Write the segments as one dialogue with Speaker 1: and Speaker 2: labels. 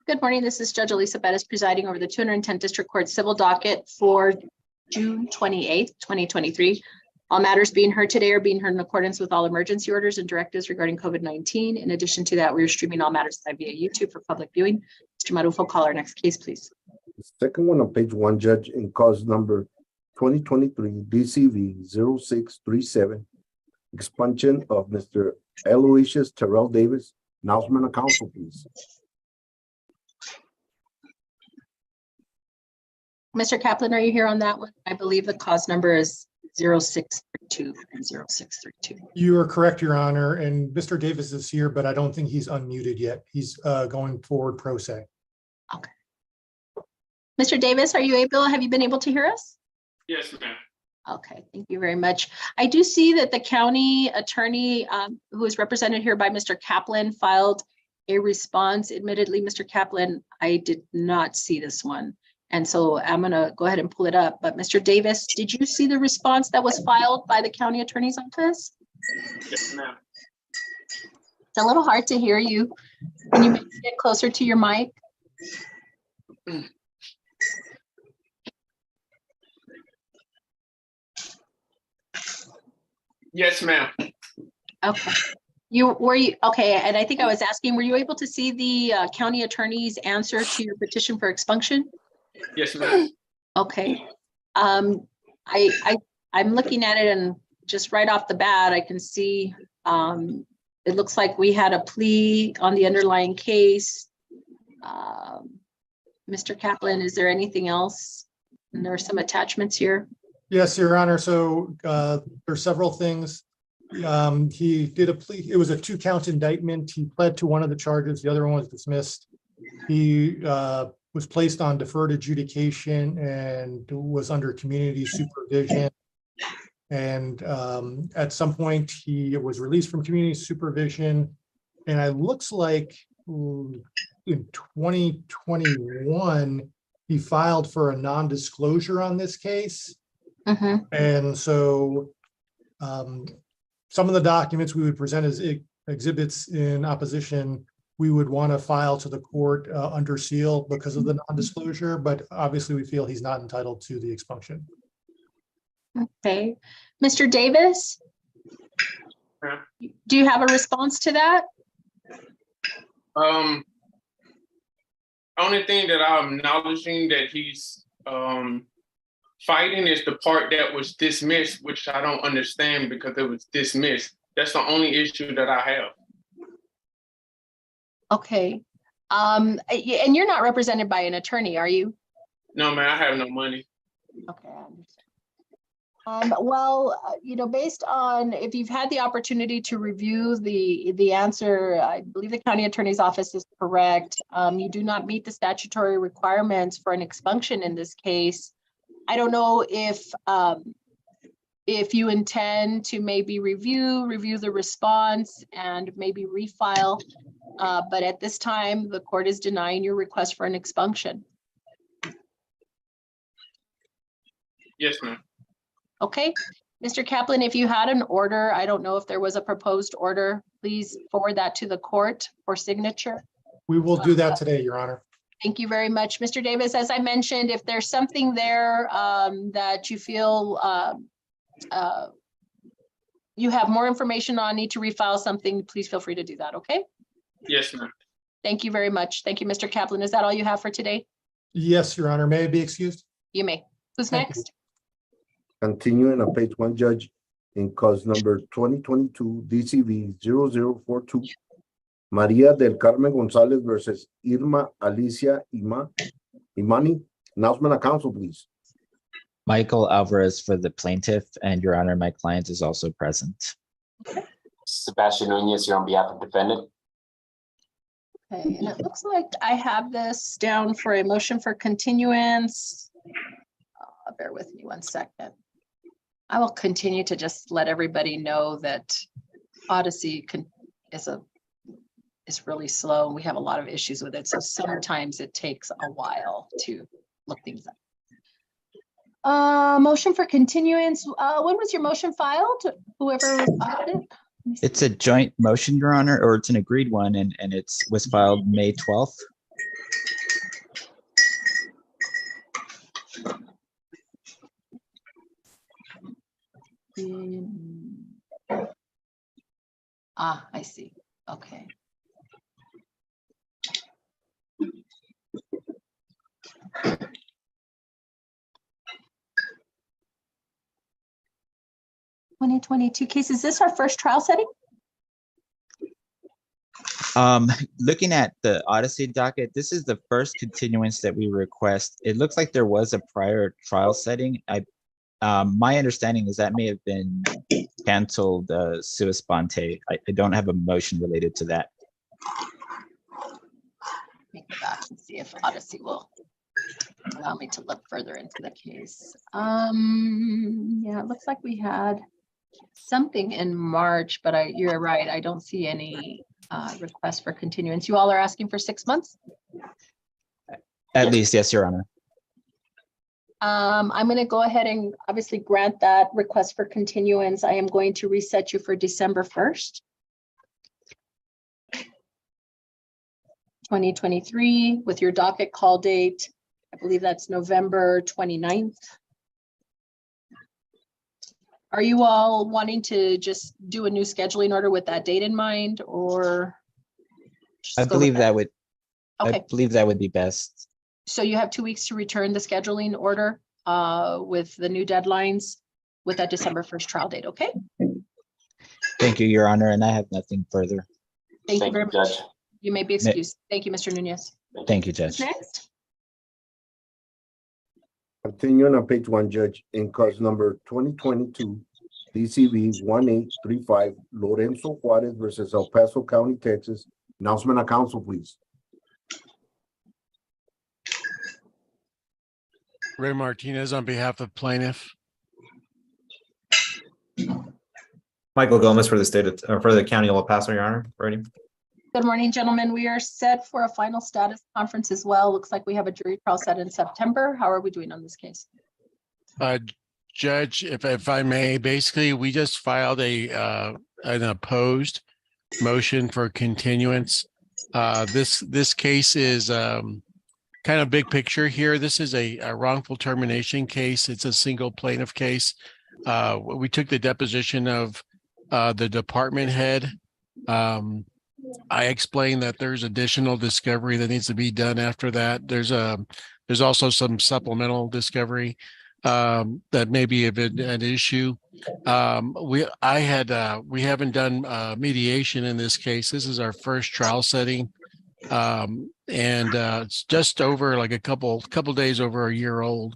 Speaker 1: Good morning. This is Judge Elisa Bettis presiding over the 210 District Court Civil Docket for June 28th, 2023. All matters being heard today are being heard in accordance with all emergency orders and directives regarding COVID-19. In addition to that, we are streaming all matters live via YouTube for public viewing. Mr. Marufo, call our next case, please.
Speaker 2: The second one on page 1, Judge, in cause number 2023 DCV 0637, expunction of Mr. Aloysius Terrell Davis. Announcement of counsel, please.
Speaker 1: Mr. Kaplan, are you here on that one? I believe the cause number is 0632 and 0632.
Speaker 3: You are correct, Your Honor. And Mr. Davis is here, but I don't think he's unmuted yet. He's going forward pro se.
Speaker 1: Okay. Mr. Davis, have you been able to hear us?
Speaker 4: Yes, ma'am.
Speaker 1: Okay, thank you very much. I do see that the county attorney, who is represented here by Mr. Kaplan, filed a response. Admittedly, Mr. Kaplan, I did not see this one. And so I'm going to go ahead and pull it up. But Mr. Davis, did you see the response that was filed by the county attorney's office?
Speaker 4: Yes, ma'am.
Speaker 1: It's a little hard to hear you. Can you maybe get closer to your mic?
Speaker 4: Yes, ma'am.
Speaker 1: Okay. Okay, and I think I was asking, were you able to see the county attorney's answer to your petition for expunction?
Speaker 4: Yes, ma'am.
Speaker 1: Okay. I'm looking at it, and just right off the bat, I can see it looks like we had a plea on the underlying case. Mr. Kaplan, is there anything else? And there are some attachments here.
Speaker 3: Yes, Your Honor. So there's several things. He did a plea. It was a 2-count indictment. He pled to one of the charges. The other one was dismissed. He was placed on deferred adjudication and was under community supervision. And at some point, he was released from community supervision. And it looks like in 2021, he filed for a non-disclosure on this case.
Speaker 1: Mm-hmm.
Speaker 3: And so some of the documents we would present as exhibits in opposition, we would want to file to the court under seal because of the non-disclosure, but obviously we feel he's not entitled to the expunction.
Speaker 1: Okay. Mr. Davis, do you have a response to that?
Speaker 4: Only thing that I'm acknowledging that he's fighting is the part that was dismissed, which I don't understand because it was dismissed. That's the only issue that I have.
Speaker 1: Okay. And you're not represented by an attorney, are you?
Speaker 4: No, man, I have no money.
Speaker 1: Okay, I understand. Well, based on, if you've had the opportunity to review the answer, I believe the county attorney's office is correct. You do not meet the statutory requirements for an expunction in this case. I don't know if you intend to maybe review the response and maybe refile, but at this time, the court is denying your request for an expunction.
Speaker 4: Yes, ma'am.
Speaker 1: Okay, Mr. Kaplan, if you had an order, I don't know if there was a proposed order, please forward that to the court for signature.
Speaker 3: We will do that today, Your Honor.
Speaker 1: Thank you very much. Mr. Davis, as I mentioned, if there's something there that you feel you have more information on, need to refile something, please feel free to do that, okay?
Speaker 4: Yes, ma'am.
Speaker 1: Thank you very much. Thank you, Mr. Kaplan. Is that all you have for today?
Speaker 3: Yes, Your Honor. May I be excused?
Speaker 1: You may. Who's
Speaker 3: Thank
Speaker 1: next?
Speaker 2: Continuing on page 1, Judge, in cause number 2022 DCV 0042, Maria del Carmen Gonzalez versus Irma Alicia Imani. Announcement of counsel, please.
Speaker 5: Michael Alvarez for the plaintiff, and Your Honor, my client is also present.
Speaker 6: Sebastian Nunez here on behalf of defendant.
Speaker 1: Okay, and it looks like I have this down for a motion for continuance. Bear with me 1 second. I will continue to just let everybody know that Odyssey is really slow. We have a lot of issues with it. So sometimes it takes a while to look things up. Motion for continuance. When was your motion filed? Whoever filed it?
Speaker 5: It's a joint motion, Your Honor, or it's an agreed one, and it was filed May 12th.
Speaker 1: I see. Okay. (2022) case. Is this our first trial setting?
Speaker 5: Looking at the Odyssey docket, this is the first continuance that we request. It looks like there was a prior trial setting. My understanding is that may have been canceled sua sponte. I don't have a motion related to that.
Speaker 1: Let me go back and see if Odyssey will allow me to look further into the case. Yeah, it looks like we had something in March, but you're right. I don't see any request for continuance. You all are asking for 6 months?
Speaker 5: At least, yes, Your Honor.
Speaker 1: I'm going to go ahead and obviously grant that request for continuance. I am going to reset you for December 1st. 2023 with your docket call date. I believe that's November 29th. Are you all wanting to just do a new scheduling order with that date in mind, or?
Speaker 5: I believe that would.
Speaker 1: Okay.
Speaker 5: I believe that would be best.
Speaker 1: So you have 2 weeks to return the scheduling order with the new deadlines with that December 1st trial date, okay?
Speaker 5: Thank you, Your Honor, and I have nothing further.
Speaker 1: Thank you very much.
Speaker 6: Judge.
Speaker 1: You may be excused. Thank you, Mr. Nunez.
Speaker 5: Thank you, Judge.
Speaker 1: Next.
Speaker 2: Continuing on page 1, Judge, in cause number 2022, DCV 1835, Lorenzo Juarez versus El Paso County, Texas. Announcement of counsel, please.
Speaker 7: Ray Martinez on behalf of plaintiff.
Speaker 8: Michael Gomez for the state of, for the county of El Paso, Your Honor. Ready?
Speaker 1: Good morning, gentlemen. We are set for a final status conference as well. Looks like we have a jury trial set in September. How are we doing on this case?
Speaker 7: Judge, if I may, basically, we just filed an opposed motion for continuance. This case is kind of big picture here. This is a wrongful termination case. It's a single plaintiff case. We took the deposition of the department head. I explained that there's additional discovery that needs to be done after that. There's also some supplemental discovery that may be an issue. We haven't done mediation in this case. This is our first trial setting. And it's just over like a couple days over a year old.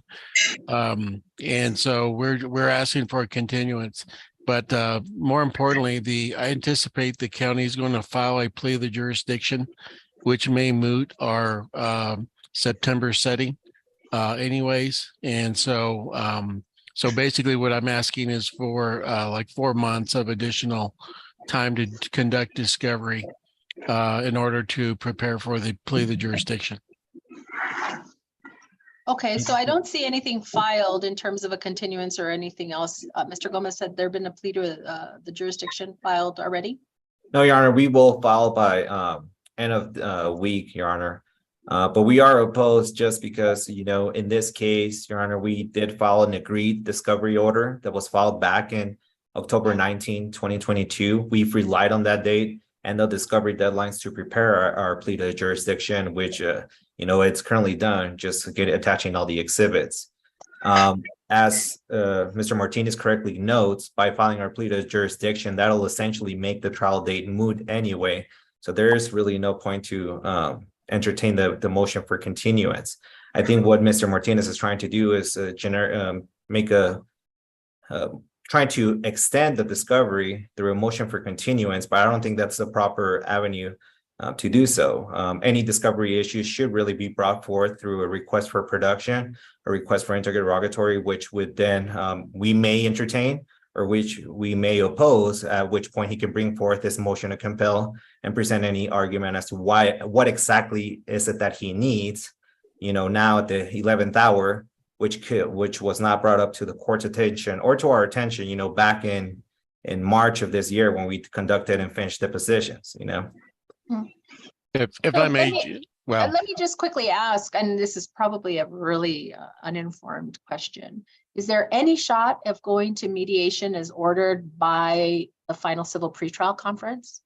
Speaker 7: And so we're asking for a continuance. But more importantly, I anticipate the county is going to file a plea of the jurisdiction, which may moot our September setting anyways. And so so basically what I'm asking is for like 4 months of additional time to conduct discovery in order to prepare for the plea of the jurisdiction.
Speaker 1: Okay, so I don't see anything filed in terms of a continuance or anything else. Mr. Gomez said there been a plea to the jurisdiction filed already?
Speaker 8: No, Your Honor, we will file by end of the week, Your Honor. But we are opposed just because, you know, in this case, Your Honor, we did file an agreed discovery order that was filed back in October 19, 2022. We've relied on that date and the discovery deadlines to prepare our plea to jurisdiction, which, you know, it's currently done, just attaching all the exhibits. As Mr. Martinez correctly notes, by filing our plea to jurisdiction, that'll essentially make the trial date moot anyway. So there is really no point to entertain the motion for continuance. I think what Mr. Martinez is trying to do is trying to extend the discovery through a motion for continuance, but I don't think that's the proper avenue to do so. Any discovery issues should really be brought forth through a request for production, a request for interrogatory, which would then we may entertain or which we may oppose, at which point he can bring forth this motion to compel and present any argument as to what exactly is it that he needs, you know, now at the 11th hour, which was not brought up to the court's attention or to our attention, you know, back in March of this year when we conducted and finished depositions, you know.
Speaker 7: If I may, Well,
Speaker 1: let me just quickly ask, and this is probably a really uninformed question. Is there any shot of going to mediation as ordered by the final civil pretrial conference?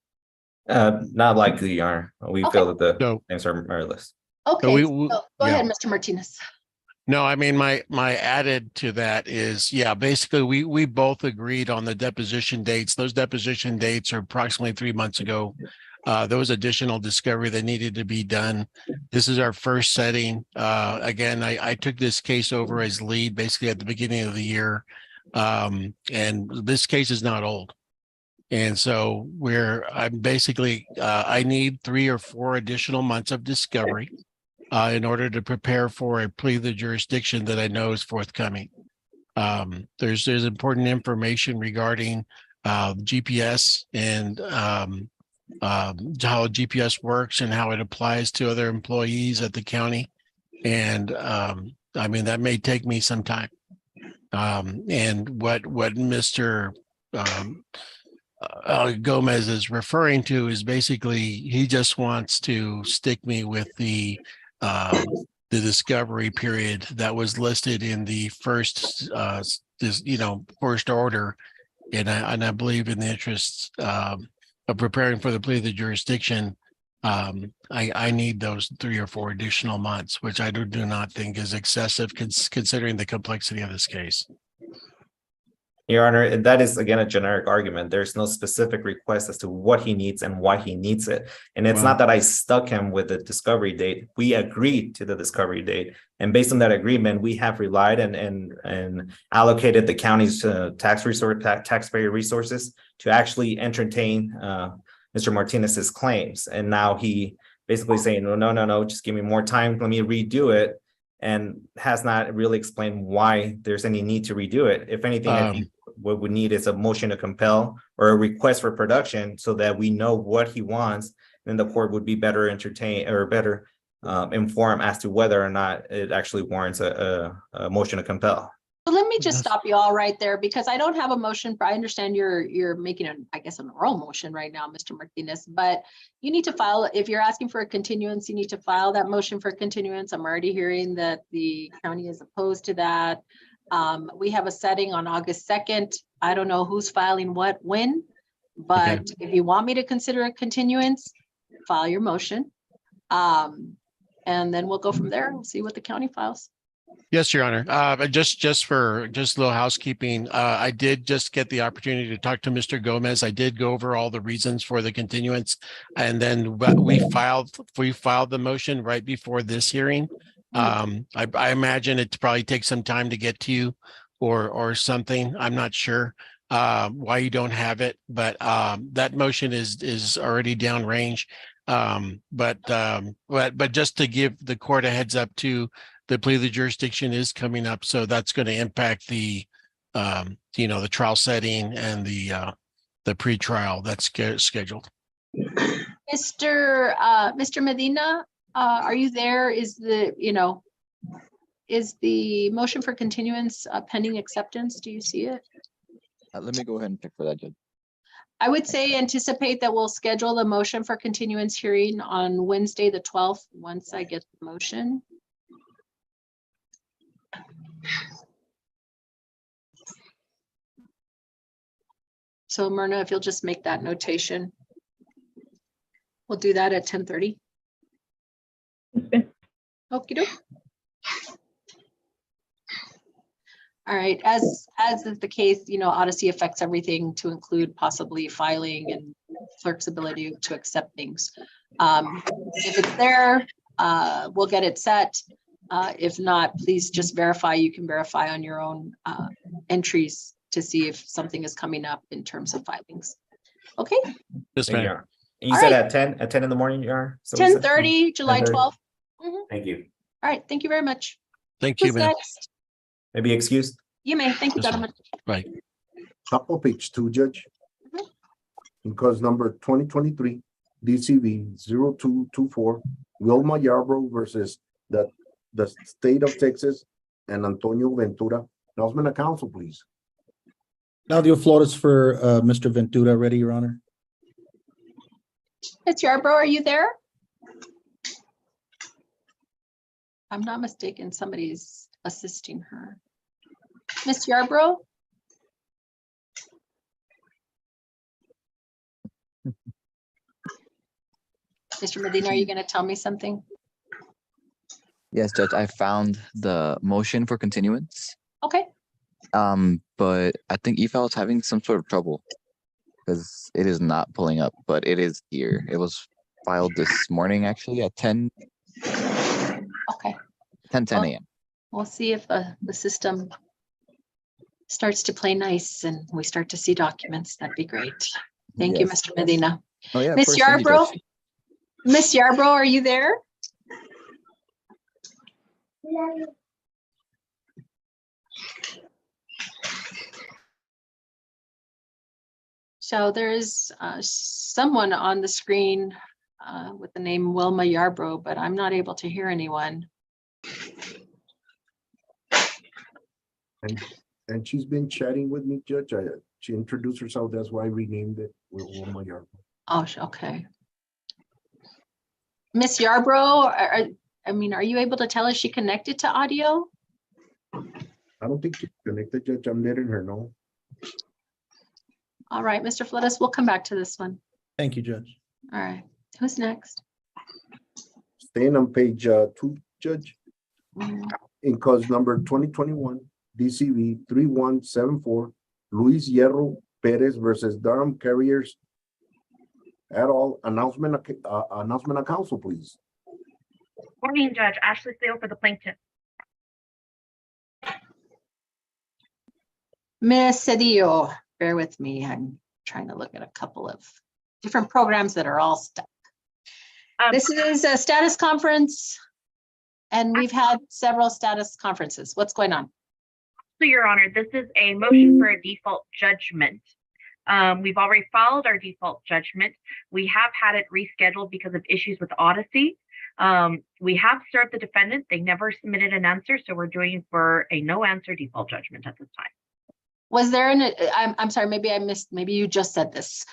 Speaker 8: Not likely, Your Honor. We
Speaker 1: Okay.
Speaker 8: feel that the
Speaker 7: no,
Speaker 8: claims are meritless.
Speaker 1: Okay,
Speaker 7: we-
Speaker 1: so go
Speaker 7: yeah.
Speaker 1: ahead, Mr. Martinez.
Speaker 7: no, I mean, my added to that is, yeah, basically we both agreed on the deposition dates. Those deposition dates are approximately 3 months ago. There was additional discovery that needed to be done. This is our first setting. Again, I took this case over as lead basically at the beginning of the year. And this case is not old. And so I'm basically, I need 3 or 4 additional months of discovery in order to prepare for a plea of the jurisdiction that I know is forthcoming. There's important information regarding GPS and how GPS works and how it applies to other employees at the county. And I mean, that may take me some time. And what Mr. Gomez is referring to is basically he just wants to stick me with the discovery period that was listed in the first first order, and I believe in the interests of preparing for the plea of the jurisdiction, I need those 3 or 4 additional months, which I do not think is excessive considering the complexity of this case.
Speaker 8: Your Honor, that is again a generic argument. There's no specific request as to what he needs and why he needs it. And it's
Speaker 7: Well-
Speaker 8: not that I stuck him with the discovery date. We agreed to the discovery date. And based on that agreement, we have relied and allocated the county's taxpayer resources to actually entertain Mr. Martinez's claims. And now he basically saying, no, just give me more time. Let me redo it. And has not really explained why there's any need to redo it. If anything, I think what we need is a motion to compel or a request for production so that we know what he wants. Then the court would be better entertained or better informed as to whether or not it actually warrants a motion to compel.
Speaker 1: So let me just stop you all right there because I don't have a motion. I understand you're making an oral motion right now, Mr. Martinez, but you need to file, if you're asking for a continuance, you need to file that motion for continuance. I'm already hearing that the county is opposed to that. We have a setting on August 2nd. I don't know who's filing what, when, but if you want me to consider a continuance, file your motion. And then we'll go from there. We'll see what the county files.
Speaker 7: Yes, Your Honor. Just a little housekeeping. I did just get the opportunity to talk to Mr. Gomez. I did go over all the reasons for the continuance, and then we filed the motion right before this hearing. I imagine it probably takes some time to get to you, or something. I'm not sure why you don't have it, but that motion is already downrange. But just to give the court a heads up too. The plea of the jurisdiction is coming up, so that's going to impact the trial setting and the pretrial that's scheduled.
Speaker 1: Mr. Medina, are you there? Is the motion for continuance pending acceptance? Do you see it?
Speaker 9: Let me go ahead and pick for that, Judge.
Speaker 1: I would say anticipate that we'll schedule the motion for continuance hearing on Wednesday, the 12th, once I get the motion. So Myrna, if you'll just make that notation. We'll do that at 10:30. Okie doke. All right, as is the case, Odyssey affects everything to include possibly filing and clerk's ability to accept things. If it's there, we'll get it set. If not, please just verify. You can verify on your own entries to see if something is coming up in terms of filings. Okay.
Speaker 7: Yes,
Speaker 8: Thank you,
Speaker 7: ma'am.
Speaker 8: Your Honor. And you
Speaker 1: All
Speaker 8: said
Speaker 1: right.
Speaker 8: at 10 in the morning, Your Honor? So
Speaker 1: 10:30, July
Speaker 8: 10:30.
Speaker 1: 12th.
Speaker 8: Thank you.
Speaker 1: All right, thank you very much.
Speaker 7: Thank you,
Speaker 1: Who's
Speaker 7: ma'am.
Speaker 1: next?
Speaker 8: Maybe excused?
Speaker 1: You may. Thank you,
Speaker 7: Yes,
Speaker 1: gentlemen.
Speaker 7: Right.
Speaker 2: Top of page 2, Judge. In cause number 2023, DCV 0224, Wilma Yarbrough versus the state of Texas and Antonio Ventura. Announcement of counsel, please.
Speaker 10: Claudio Flores for Mr. Ventura, ready, Your Honor.
Speaker 1: It's Yarbrough. Are you there? I'm not mistaken, somebody's assisting her. Miss Yarbrough? Mr. Medina, are you going to tell me something?
Speaker 9: Yes, Judge, I found the motion for continuance.
Speaker 1: Okay.
Speaker 9: But I think e-file is having some sort of trouble because it is not pulling up, but it is here. It was filed this morning actually at 10
Speaker 1: Okay.
Speaker 9: a.m.
Speaker 1: We'll see if the system starts to play nice and we start to see documents. That'd be great. Thank you,
Speaker 9: Yes.
Speaker 1: Mr. Medina.
Speaker 9: Oh yeah, of
Speaker 1: Miss
Speaker 9: course. Thank you, Judge.
Speaker 1: Yarbrough? Miss Yarbrough, are you there? So there's someone on the screen with the name Wilma Yarbrough, but I'm not able to hear anyone.
Speaker 2: And she's been chatting with me, Judge. She introduced herself. That's why I renamed it.
Speaker 1: Oh, okay. Miss Yarbrough, are you able to tell us she connected to audio?
Speaker 2: I don't think she's connected, Judge. I'm letting her know.
Speaker 1: All right, Mr. Flores, we'll come back to this one.
Speaker 10: Thank you, Judge.
Speaker 1: All right, who's next?
Speaker 2: Staying on page 2, Judge. In cause number 2021 DCV 3174, Luis Hierro Perez versus Durham Carriers et al. Announcement of council, please.
Speaker 11: Morning, Judge. Ashley Steele for the plaintiff.
Speaker 1: Miss Cedillo, bear with me. I'm trying to look at a couple of different programs that are all stuck. This is a status conference, and we've had several status conferences. What's going on?
Speaker 11: So, Your Honor, this is a motion for a default judgment. We've already filed our default judgment. We have had it rescheduled because of issues with Odyssey. We have served the defendant. They never submitted an answer, so we're doing for a no answer default judgment at this time.
Speaker 1: Was there I'm sorry, maybe I missed, maybe you just said this.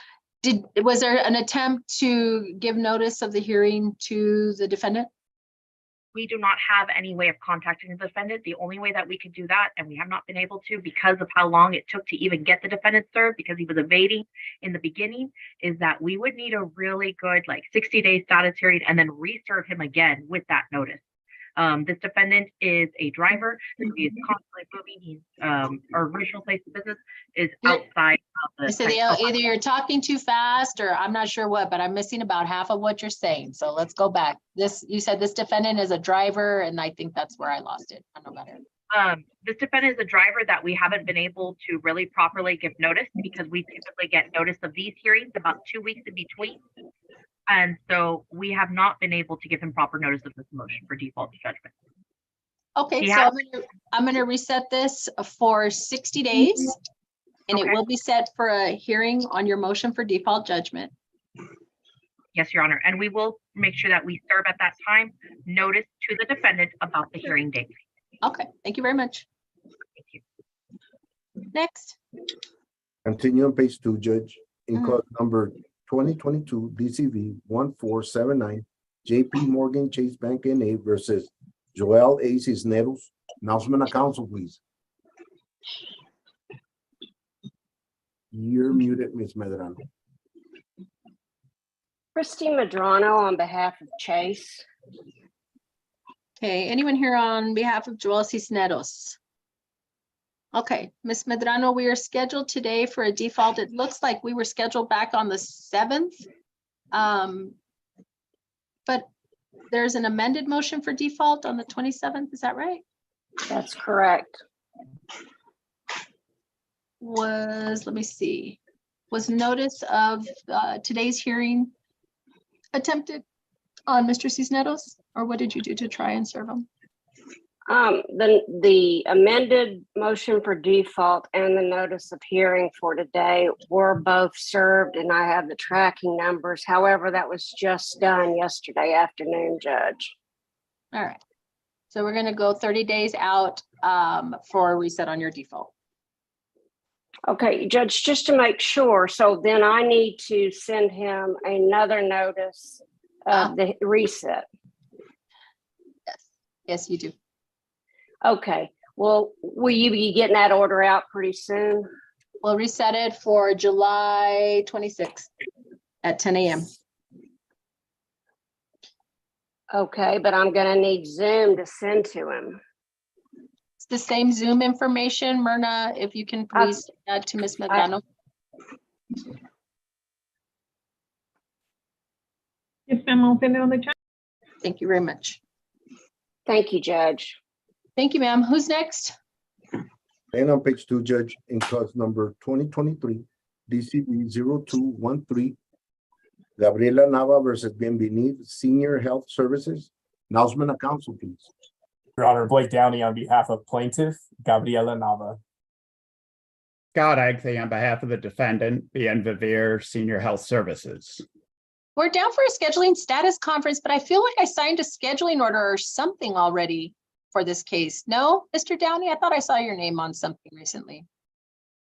Speaker 1: Was there an attempt to give notice of the hearing to the defendant?
Speaker 11: We do not have any way of contacting the defendant. The only way that we could do that, and we have not been able to because of how long it took to even get the defendant served because he was evading in the beginning, is that we would need a really good 60-day status hearing and then reserve him again with that notice. This defendant is a driver. He is constantly moving. He's our original place of business is outside of the.
Speaker 1: So either you're talking too fast or I'm not sure what, but I'm missing about half of what you're saying. So let's go back. You said this defendant is a driver, and I think that's where I lost it. I don't know better.
Speaker 11: This defendant is a driver that we haven't been able to really properly give notice because we typically get notice of these hearings about 2 weeks in between. And so we have not been able to give him proper notice of this motion for default judgment.
Speaker 1: Okay, so I'm going to reset this for 60 days, and it will be set for a hearing on your motion for default judgment.
Speaker 11: Yes, Your Honor, and we will make sure that we serve at that time notice to the defendant about the hearing date.
Speaker 1: Okay, thank you very much.
Speaker 11: Thank you.
Speaker 1: Next.
Speaker 2: Continue on page 2, Judge. In cause number 2022 DCV 1479, JP Morgan Chase Bank N.A. versus Joel A. Cisneros. Announcement of council, please. You're muted, Ms. Medrano.
Speaker 12: Christy Medrano on behalf of Chase.
Speaker 1: Okay, anyone here on behalf of Joel Cisneros? Okay, Ms. Medrano, we are scheduled today for a default. It looks like we were scheduled back on the 7th. But there's an amended motion for default on the 27th, is that right?
Speaker 12: That's correct.
Speaker 1: Let me see, was notice of today's hearing attempted on Mr. Cisneros, or what did you do to try and serve him?
Speaker 12: The amended motion for default and the notice of hearing for today were both served, and I have the tracking numbers. However, that was just done yesterday afternoon, Judge.
Speaker 1: All right, so we're going to go 30 days out for a reset on your default.
Speaker 12: Okay, Judge, just to make sure, so then I need to send him another notice of the reset.
Speaker 1: Yes. Yes, you do.
Speaker 12: Okay, well, will you be getting that order out pretty soon?
Speaker 1: We'll reset it for July 26th at 10 a.m.
Speaker 12: Okay, but I'm gonna need Zoom to send to him.
Speaker 1: It's the same Zoom information. Myrna, if you can please add to Ms. Medrano.
Speaker 13: Yes, ma'am, I'll send it on the chat.
Speaker 1: Thank you very much.
Speaker 12: Thank you, Judge.
Speaker 1: Thank you, ma'am. Who's next?
Speaker 2: And on page 2, Judge, in cause number 2023, DCV 0213, Gabriela Nava versus Bienvenida Senior Health Services. Announcement of counsel, please.
Speaker 14: Your Honor, Blake Downey on behalf of plaintiff Gabriela Nava.
Speaker 15: Scott Eggsy on behalf of the defendant, Bienvenida Senior Health Services.
Speaker 1: We're down for a scheduling status conference, but I feel like I signed a scheduling order or something already for this case. No, Mr. Downey, I thought I saw your name on something recently.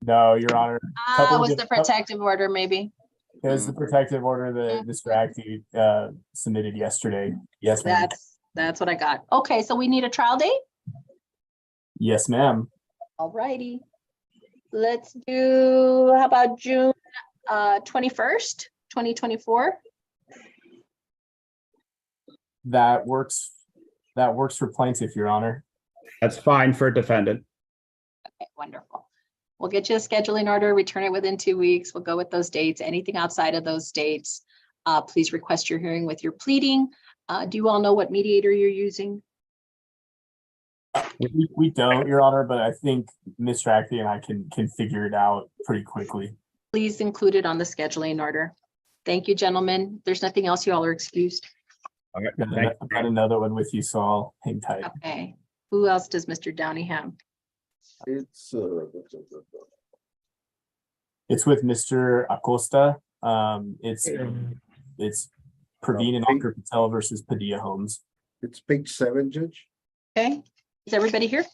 Speaker 14: No, Your Honor.
Speaker 1: It was the protective order, maybe.
Speaker 14: It was the protective order that Mr. Eggsy submitted yesterday. Yes, ma'am.
Speaker 1: That's what I got. Okay, so we need a trial date?
Speaker 14: Yes, ma'am.
Speaker 1: All righty. Let's do, how about June 21st, 2024?
Speaker 14: That works for plaintiff, Your Honor.
Speaker 15: That's fine for defendant.
Speaker 1: Okay, wonderful. We'll get you a scheduling order, return it within 2 weeks. We'll go with those dates. Anything outside of those dates, please request your hearing with your pleading. Do you all know what mediator you're using?
Speaker 14: We don't, Your Honor, but I think Mr. Eggsy and I can figure it out pretty quickly.
Speaker 1: Please include it on the scheduling order. Thank you, gentlemen. If there's nothing else, you all are excused.
Speaker 14: I've got another one with you, so I'll hang tight.
Speaker 1: Okay. Who else does Mr. Downey have?
Speaker 2: It's
Speaker 14: with Mr. Acosta. It's Praveen and Ankur Patel versus Padilla Homes.
Speaker 2: It's page 7, Judge.
Speaker 1: Okay. Is everybody here?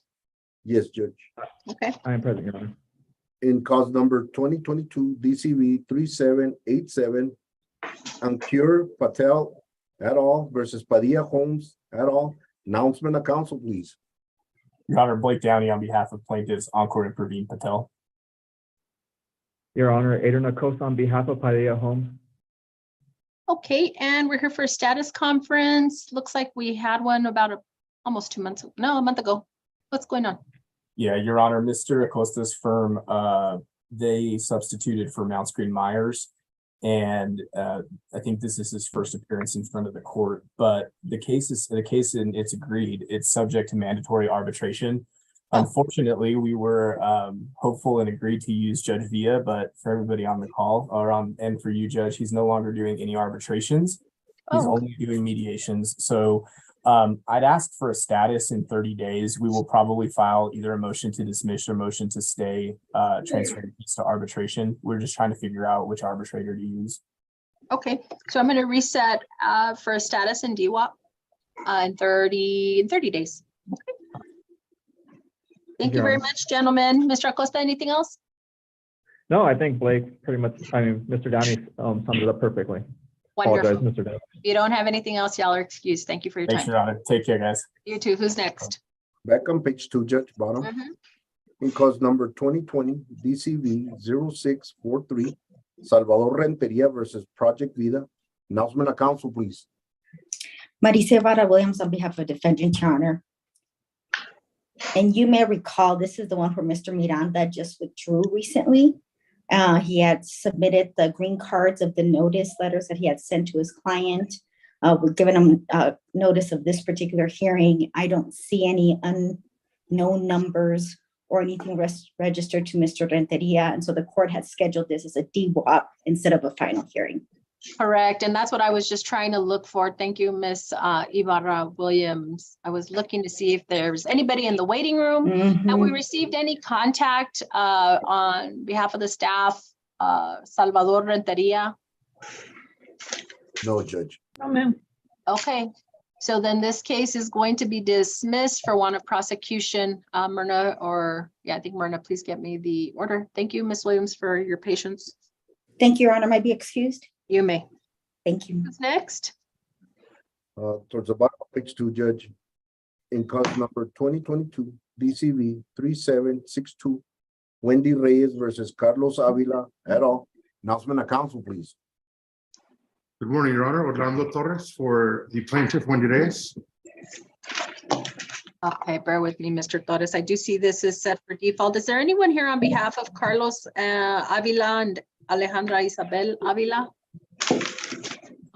Speaker 2: Yes, Judge.
Speaker 1: Okay.
Speaker 15: I am present, Your Honor.
Speaker 2: In cause number 2022 DCV 3787, Ankur Patel et al. Versus Padilla Homes et al. Announcement of counsel, please.
Speaker 14: Your Honor, Blake Downey on behalf of plaintiffs Ankur and Praveen Patel.
Speaker 15: Your Honor, Adrian Acosta on behalf of Padilla Homes.
Speaker 1: Okay, and we're here for a status conference. Looks like we had one about almost 2 months, no, a month ago. What's going on?
Speaker 14: Yeah, Your Honor, Mr. Acosta's firm, they substituted for Mount Screen Myers. And I think this is his first appearance in front of the court, but the case and it's agreed, it's subject to mandatory arbitration. Unfortunately, we were hopeful and agreed to use Judge Villa, but for everybody on the call and for you, Judge, he's no longer doing any arbitrations. He's only doing mediations. So I'd ask for a status in 30 days. We will probably file either a motion to dismiss or motion to stay transferring fees to arbitration. We're just trying to figure out which arbitrator to use.
Speaker 1: Okay, so I'm going to reset for a status in DWAP in 30 days. Okay. Thank you very much, gentlemen. Mr. Acosta, anything else?
Speaker 15: No, I think Blake pretty much, Mr. Downey summed it up perfectly.
Speaker 1: Wonderful.
Speaker 15: Apologize, Mr. Downey.
Speaker 1: If you don't have anything else, y'all are excused. Thank you for your
Speaker 14: Thanks,
Speaker 1: time.
Speaker 14: Your Honor. Take care, guys.
Speaker 1: You too. Who's next?
Speaker 2: Back on page 2, Judge, bottom. In cause number 2020 DCV 0643, Salvador Renteria versus Project Vida. Announcement of counsel, please.
Speaker 16: Marisa Ibarra-Williams on behalf of defendant, Your Honor. And you may recall, this is the one where Mr. Miranda just withdrew recently. He had submitted the green cards of the notice letters that he had sent to his client. We're giving him notice of this particular hearing. I don't see any unknown numbers or anything registered to Mr. Renteria. And so the court had scheduled this as a DWAP instead of a final hearing.
Speaker 1: Correct. And that's what I was just trying to look for. Thank you, Ms. Ibarra-Williams. I was looking to see if there's anybody in the waiting room. Have we received any contact on behalf of the staff, Salvador Renteria?
Speaker 2: No, Judge.
Speaker 13: No, ma'am.
Speaker 1: Okay. So then this case is going to be dismissed for want of prosecution. Myrna, I think Myrna, please get me the order. Thank you, Ms. Williams, for your patience.
Speaker 16: Thank you, Your Honor. Might be excused.
Speaker 1: You may.
Speaker 16: Thank you.
Speaker 1: Who's next?
Speaker 2: Towards the bottom of page 2, Judge. in cause number 2022 DCV 3762, Wendy Reyes versus Carlos Avila et al. Announcement of council, please.
Speaker 17: Good morning, Your Honor. Orlando Torres for the plaintiff, Wendy Reyes.
Speaker 1: Okay, bear with me, Mr. Torres. I do see this is set for default. Is there anyone here on behalf of Carlos Avila and Alejandra Isabel Avila?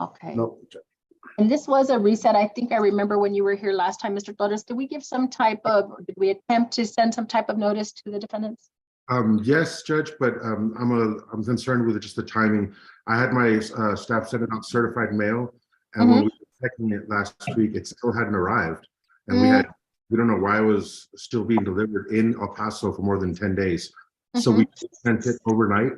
Speaker 1: Okay.
Speaker 2: No.
Speaker 1: And this was a reset. I think I remember when you were here last time, Mr. Torres, did we give some type of, or did we attempt to send some type of notice to the defendants?
Speaker 17: Yes, Judge, but I'm concerned with just the timing. I had my staff send it out certified mail, and when we were checking it last week, it still hadn't arrived, and we don't know why it was still being delivered in El Paso for more than 10 days. So we sent it overnight,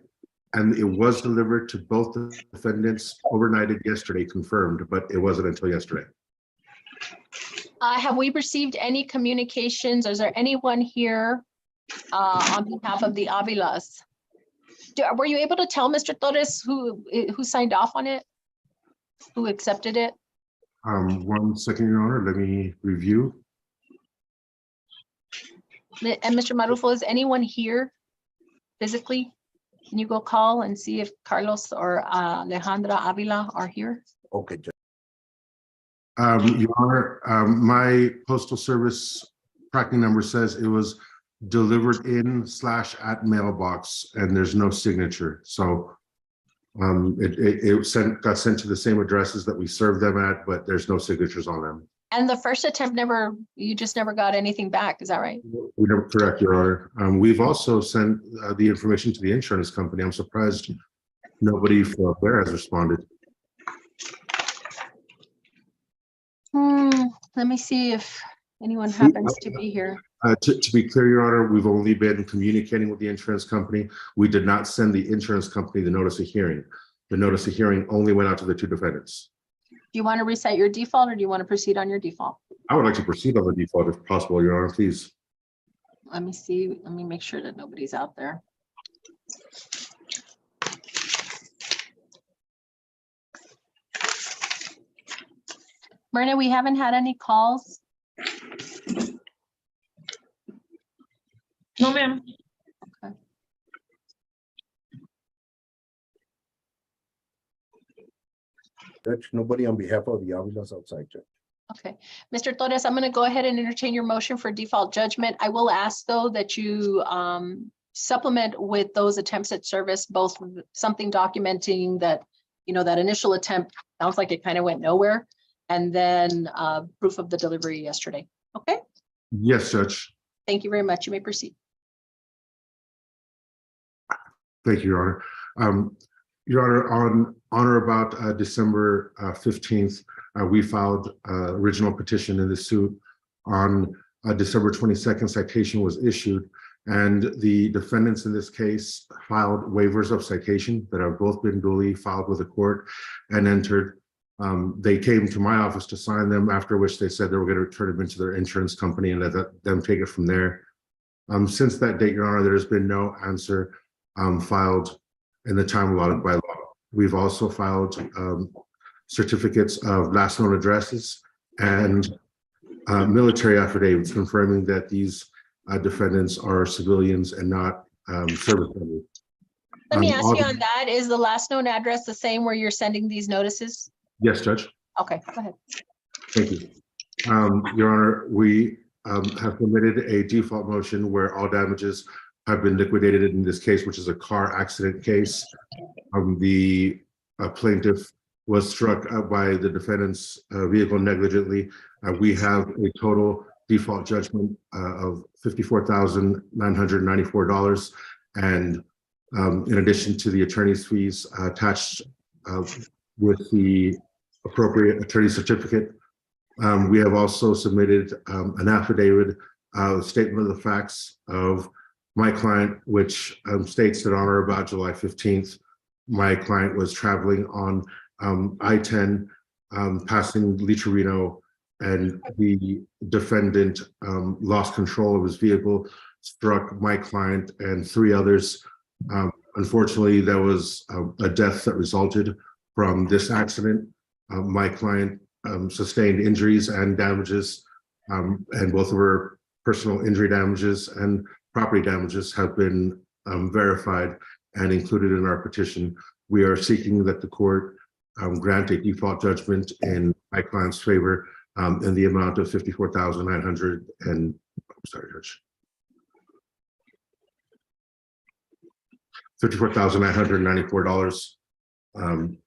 Speaker 17: and it was delivered to both the defendants overnighted yesterday, confirmed, but it wasn't until yesterday.
Speaker 1: Have we received any communications? Is there anyone here on behalf of the Avilas? Were you able to tell Mr. Torres who signed off on it? Who accepted it?
Speaker 17: 1 second, Your Honor, let me review.
Speaker 1: And Mr. Marufo, is anyone here physically? Can you go call and see if Carlos or Alejandra Avila are here?
Speaker 2: Okay, Judge.
Speaker 17: Your Honor, my postal service tracking number says it was delivered in / at mailbox, and there's no signature. So it got sent to the same addresses that we served them at, but there's no signatures on them.
Speaker 1: And the first attempt you just never got anything back, is that right?
Speaker 17: We never, correct, Your Honor. We've also sent the information to the insurance company. I'm surprised nobody from there has responded.
Speaker 1: Let me see if anyone happens to be here.
Speaker 17: To be clear, Your Honor, we've only been communicating with the insurance company. We did not send the insurance company the notice of hearing. The notice of hearing only went out to the 2 defendants.
Speaker 1: Do you want to reset your default, or do you want to proceed on your default?
Speaker 17: I would like to proceed on the default if possible, Your Honor, please.
Speaker 1: Let me see. Let me make sure that nobody's out there. Myrna, we haven't had any calls.
Speaker 13: No, ma'am.
Speaker 1: Okay.
Speaker 2: Judge, nobody on behalf of the Avilas outside, Judge.
Speaker 1: Okay, Mr. Torres, I'm going to go ahead and entertain your motion for default judgment. I will ask, though, that you supplement with those attempts at service, both something documenting that, that initial attempt sounds like it kind of went nowhere, and then proof of the delivery yesterday. Okay?
Speaker 17: Yes, Judge.
Speaker 1: Thank you very much. You may proceed.
Speaker 17: Thank you, Your Honor. Your Honor, on or about December 15th, we filed original petition in the suit. On December 22nd, citation was issued, and the defendants in this case filed waivers of citation that have both been duly filed with the court and entered. They came to my office to sign them, after which they said they were going to turn them into their insurance company and let them take it from there. Since that date, Your Honor, there has been no answer filed in the time allotted by law. We've also filed certificates of last known addresses and military affidavits confirming that these defendants are civilians and not service members.
Speaker 1: Let me ask you on that, is the last known address the same where you're sending these notices?
Speaker 17: Yes, Judge.
Speaker 1: Okay, go ahead.
Speaker 17: Thank you. Your Honor, we have submitted a default motion where all damages have been liquidated in this case, which is a car accident case. The plaintiff was struck by the defendant's vehicle negligently. We have a total default judgment of $54,994. And in addition to the attorney's fees attached with the appropriate attorney certificate, we have also submitted an affidavit, statement of the facts of my client, which states that on or about July 15th, my client was traveling on I-10, passing Licharino, and the defendant lost control of his vehicle, struck my client and 3 others. Unfortunately, there was a death that resulted from this accident. My client sustained injuries and damages and both of her personal injury damages and property damages have been verified and included in our petition. We are seeking that the court grant a default judgment in my client's favor in the amount of $54,900 and, sorry, Judge. $54,994, and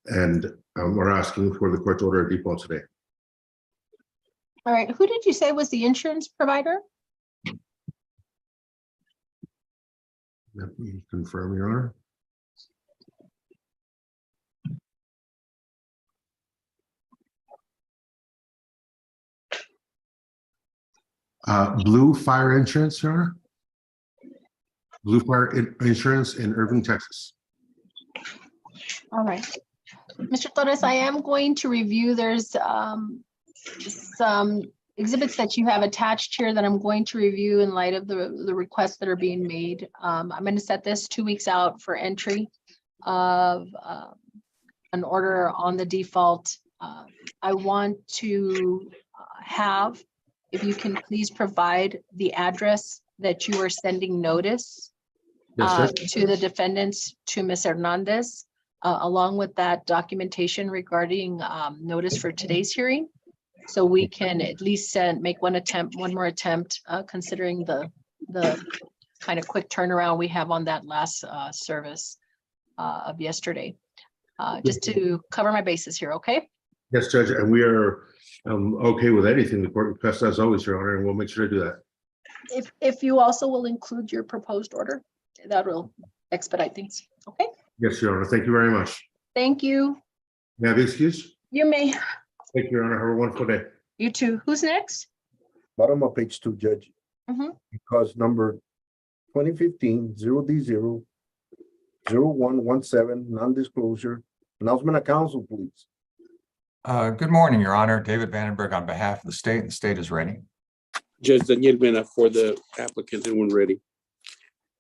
Speaker 17: we're asking for the court to order a default today.
Speaker 1: All right, who did you say was the insurance provider?
Speaker 17: Let me confirm, Your Honor. Blue Fire Insurance, Your Honor. Blue Fire Insurance in Irving, Texas.
Speaker 1: All right. Mr. Torres, I am going to review, there's some exhibits that you have attached here that I'm going to review in light of the requests that are being made. I'm going to set this 2 weeks out for entry of an order on the default. I want to have, if you can please provide the address that you are sending notice to the defendants, to Ms. Hernandez, along with that documentation regarding notice for today's hearing. So we can at least make one more attempt, considering the kind of quick turnaround we have on that last service of yesterday. Just to cover my bases here, okay?
Speaker 17: Yes, Judge, and we are okay with anything the court requests, as always, Your Honor, and we'll make sure to do that.
Speaker 1: If you also will include your proposed order, that will expedite things, okay?
Speaker 17: Yes, Your Honor, thank you very much.
Speaker 1: Thank you.
Speaker 17: May I be excused?
Speaker 1: You may.
Speaker 17: Thank you, Your Honor. Have a wonderful day.
Speaker 1: You too. Who's next?
Speaker 2: Bottom of page 2, Judge. Because number 2015-0D0-0117, non-disclosure. Announcement of council, please.
Speaker 18: Good morning, Your Honor. David Vandenberg on behalf of the state. The state is ready.
Speaker 19: Judge Daniel Mena for the applicant and when ready.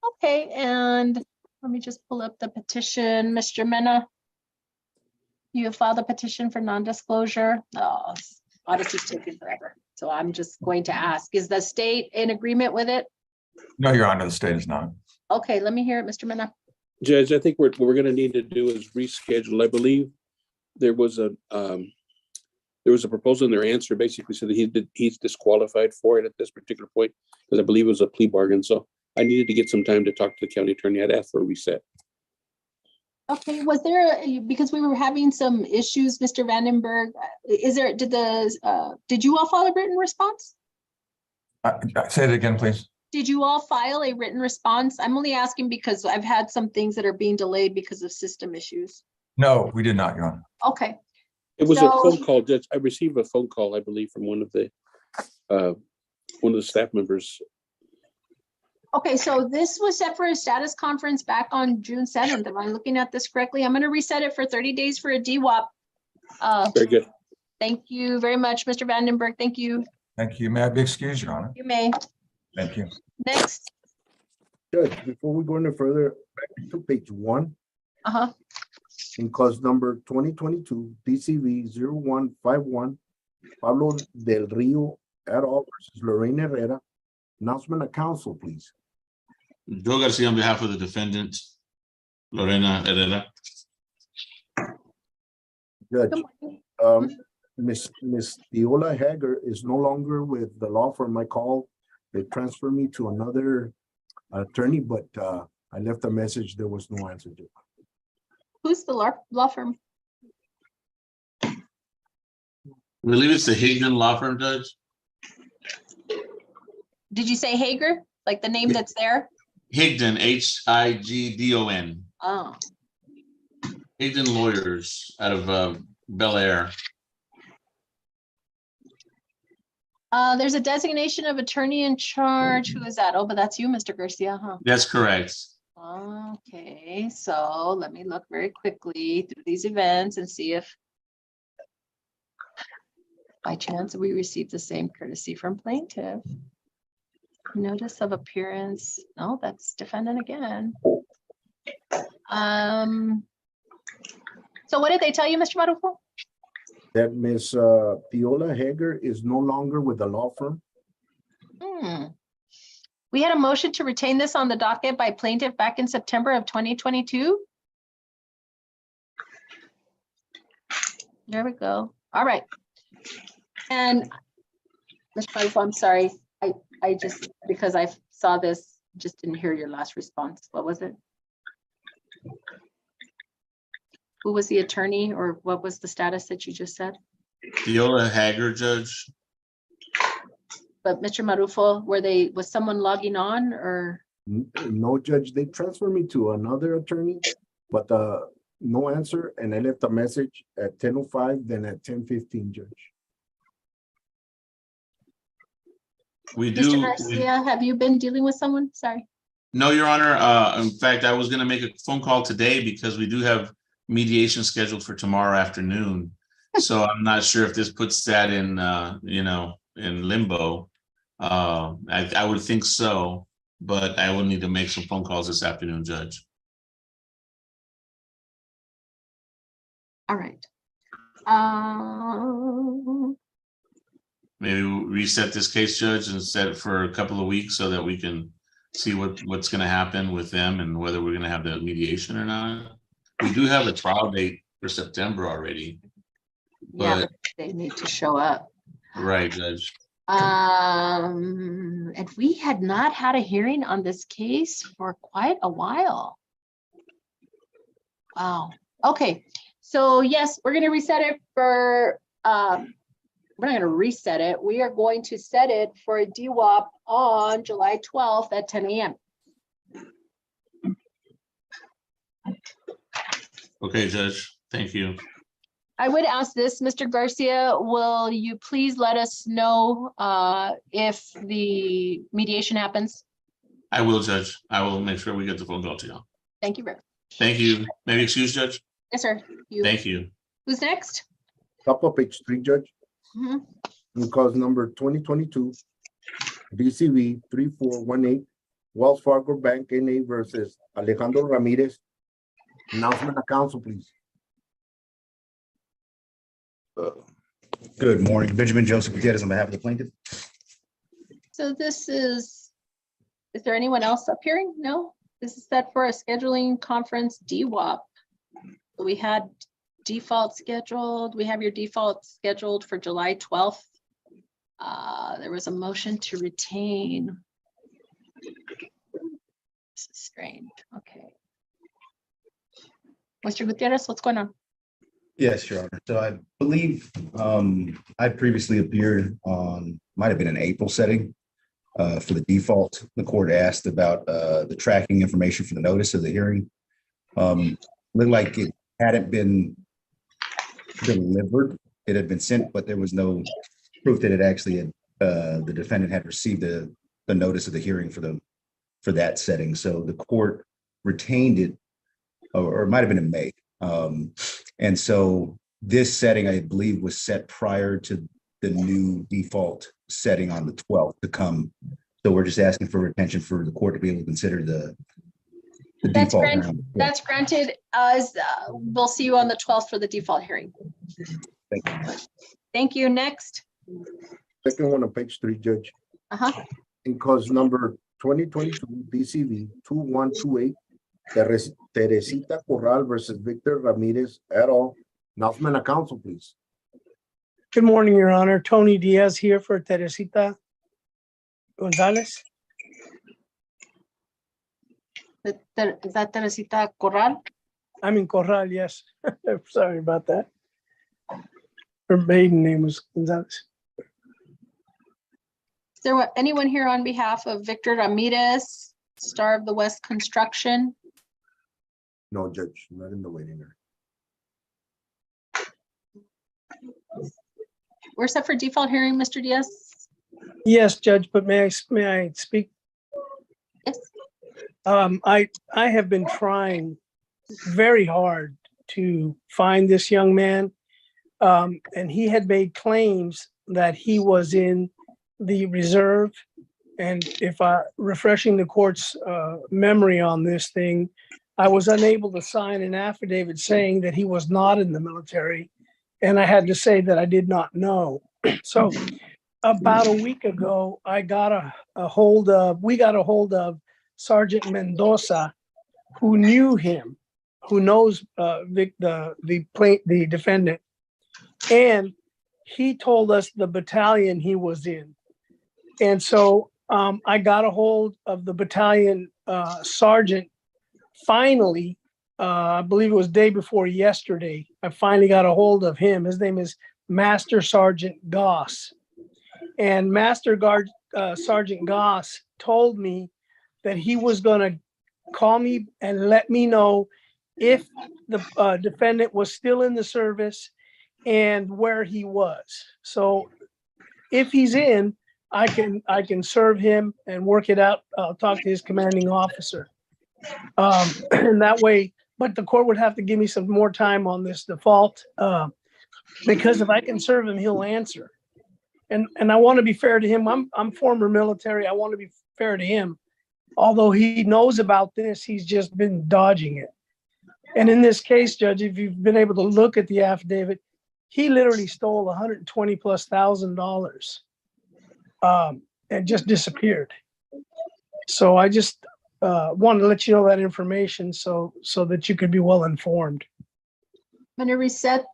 Speaker 1: Okay, and let me just pull up the petition. Mr. Mena, you have filed a petition for non-disclosure. Oh, Odyssey's taking forever. So I'm just going to ask, is the state in agreement with it?
Speaker 18: No, Your Honor, the state is not.
Speaker 1: Okay, let me hear it, Mr. Mena.
Speaker 19: Judge, I think what we're going to need to do is reschedule. I believe there was a proposal in their answer basically said that he's disqualified for it at this particular point because I believe it was a plea bargain. So I needed to get some time to talk to the county attorney. I'd ask for a reset.
Speaker 1: Okay, was there, because we were having some issues, Mr. Vandenberg, did you all file a written response?
Speaker 18: Say it again, please.
Speaker 1: Did you all file a written response? I'm only asking because I've had some things that are being delayed because of system issues.
Speaker 18: No, we did not, Your Honor.
Speaker 1: Okay.
Speaker 19: It was a phone call, Judge. I received a phone call, I believe, from one of the staff members.
Speaker 1: Okay, so this was set for a status conference back on June 7th. Am I looking at this correctly? I'm going to reset it for 30 days for a DWAP.
Speaker 19: Very good.
Speaker 1: Thank you very much, Mr. Vandenberg. Thank you.
Speaker 18: Thank you. May I be excused, Your Honor?
Speaker 1: You may.
Speaker 18: Thank you.
Speaker 1: Next.
Speaker 2: Judge, before we go any further, back to page 1. In cause number 2022 DCV-0151, Pablo Del Rio et al. Versus Lorraine Herrera. Announcement of council, please.
Speaker 20: Joe Garcia on behalf of the defendant, Lorena Herrera.
Speaker 2: Judge, Miss Diola Hager is no longer with the law firm I called. They transferred me to another attorney, but I left a message. There was no answer to it.
Speaker 1: Who's the law firm?
Speaker 20: I believe it's the Higdon Law Firm, Judge.
Speaker 1: Did you say Hager? Like the name that's there?
Speaker 20: Higdon, Higdon.
Speaker 1: Oh.
Speaker 20: Higdon Lawyers out of Bel Air.
Speaker 1: There's a designation of attorney in charge. Who is that? Oh, but that's you, Mr. Garcia, huh?
Speaker 20: That's correct.
Speaker 1: Okay, so let me look very quickly through these events and see if by chance we received the same courtesy from plaintiff. Notice of appearance. No, that's defendant again. So what did they tell you, Mr. Marufo?
Speaker 2: That Miss Diola Hager is no longer with the law firm.
Speaker 1: We had a motion to retain this on the docket by plaintiff back in September of 2022. There we go. All right. And Mr. Padua, I'm sorry. I just, because I saw this, just didn't hear your last response. What was it? Who was the attorney, or what was the status that you just said?
Speaker 20: Viola Hager, Judge.
Speaker 1: But Mr. Marufo, was someone logging on, or?
Speaker 2: No, Judge, they transferred me to another attorney, but no answer, and I left a message at 10:05, then at 10:15, Judge.
Speaker 1: Mr. Garcia, have you been dealing with someone? Sorry.
Speaker 20: No, Your Honor. In fact, I was going to make a phone call today because we do have mediation scheduled for tomorrow afternoon. So I'm not sure if this puts that in, in limbo. I would think so, but I will need to make some phone calls this afternoon, Judge.
Speaker 1: All right.
Speaker 20: Maybe we'll reset this case, Judge, and set it for a couple of weeks so that we can see what's going to happen with them and whether we're going to have the mediation or not. We do have a trial date for September already.
Speaker 1: Yeah, but they need to show up.
Speaker 20: Right, Judge.
Speaker 1: And we had not had a hearing on this case for quite a while. Wow. Okay. So yes, we're going to reset it for, we're not going to reset it. We are going to set it for a DWAP on July 12th at 10 a.m.
Speaker 20: Okay, Judge. Thank you.
Speaker 1: I would ask this, Mr. Garcia, will you please let us know if the mediation happens?
Speaker 20: I will, Judge. I will make sure we get the phone call to you.
Speaker 1: Thank you very much.
Speaker 20: Thank you. Maybe excuse, Judge?
Speaker 1: Yes, sir.
Speaker 20: Thank you.
Speaker 1: Who's next?
Speaker 2: Top of page 3, Judge.
Speaker 1: Mhm.
Speaker 2: In cause number 2022, DCV 3418, Wells Fargo Bank NA versus Alejandro Ramirez. Announcement of council, please.
Speaker 10: Good morning, Benjamin Joseph Gutierrez on behalf of the plaintiff.
Speaker 1: So this is there anyone else up here? No? This is set for a scheduling conference DWAP. We had default scheduled. We have your default scheduled for July 12th. There was a motion to retain. This is strange. Okay. Mr. Gutierrez, what's going on?
Speaker 10: Yes, Your Honor. So I believe I previously appeared on, might have been an April setting for the default. The court asked about the tracking information for the notice of the hearing. Looked like it hadn't been delivered. It had been sent, but there was no proof that it actually had, the defendant had received the notice of the hearing for that setting. So the court retained it, or it might have been in May. And so this setting, I believe, was set prior to the new default setting on the 12th to come. So we're just asking for retention for the court to be able to consider the
Speaker 1: That's
Speaker 10: default.
Speaker 1: granted. That's granted. We'll see you on the 12th for the default hearing.
Speaker 10: Thank you.
Speaker 1: Thank you. Next.
Speaker 2: Second one on page 3, Judge. In cause number 2022 DCV 2128, Teresita Corral versus Victor Ramirez et al. Announcement of council, please.
Speaker 21: Good morning, Your Honor. Tony Diaz here for Teresita Gonzalez.
Speaker 1: Is that Teresita Corral?
Speaker 21: I'm in Corral, yes. Sorry about that. Her maiden name was Gonzalez.
Speaker 1: Is there anyone here on behalf of Victor Ramirez, Star of the West Construction?
Speaker 2: No, Judge, not in the waiting room.
Speaker 1: We're set for default hearing, Mr. Diaz.
Speaker 21: Yes, Judge, but may I speak?
Speaker 1: Yes.
Speaker 21: I have been trying very hard to find this young man, and he had made claims that he was in the reserve. And if refreshing the court's memory on this thing, I was unable to sign an affidavit saying that he was not in the military. And I had to say that I did not know. So about a week ago, we got a hold of Sergeant Mendoza, who knew him, who knows the defendant, and he told us the battalion he was in. And so I got a hold of the battalion sergeant finally. I believe it was day before yesterday. I finally got a hold of him. His name is Master Sergeant Goss. And Sergeant Goss told me that he was going to call me and let me know if the defendant was still in the service and where he was. So if he's in, I can serve him and work it out. I'll talk to his commanding officer. And that way, but the court would have to give me some more time on this default, because if I can serve him, he'll answer. And I want to be fair to him. I'm former military. I want to be fair to him. Although he knows about this, he's just been dodging it. And in this case, Judge, if you've been able to look at the affidavit, he literally stole $120,000+ and just disappeared. So I just wanted to let you know that information so that you could be well informed.
Speaker 1: I'm going to reset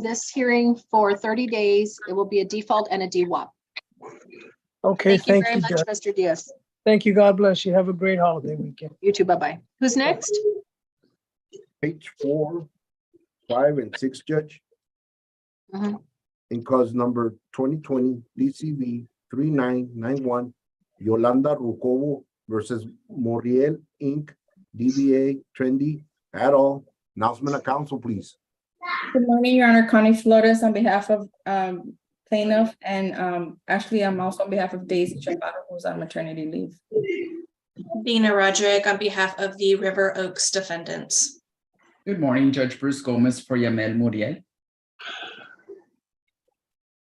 Speaker 1: this hearing for 30 days. It will be a default and a DWAP.
Speaker 21: Okay,
Speaker 1: Thank you very much,
Speaker 21: Judge.
Speaker 1: Mr. Diaz.
Speaker 21: Thank you. God bless you. Have a great holiday weekend.
Speaker 1: You too. Bye-bye. Who's next?
Speaker 2: Page 4, 5, and 6, Judge. In cause number 2020 DCV 3991, Yolanda Rucovo versus Moriel Inc., DBA Trendy et al. Announcement of council, please.
Speaker 4: Good morning, Your Honor. Connie Flores on behalf of plaintiff, and actually I'm also on behalf of Daisy Chaparro, who's on maternity leave.
Speaker 22: Dina Roderick on behalf of the River Oaks defendants.
Speaker 23: Good morning, Judge Bruce Gomez for Yamel Muriel.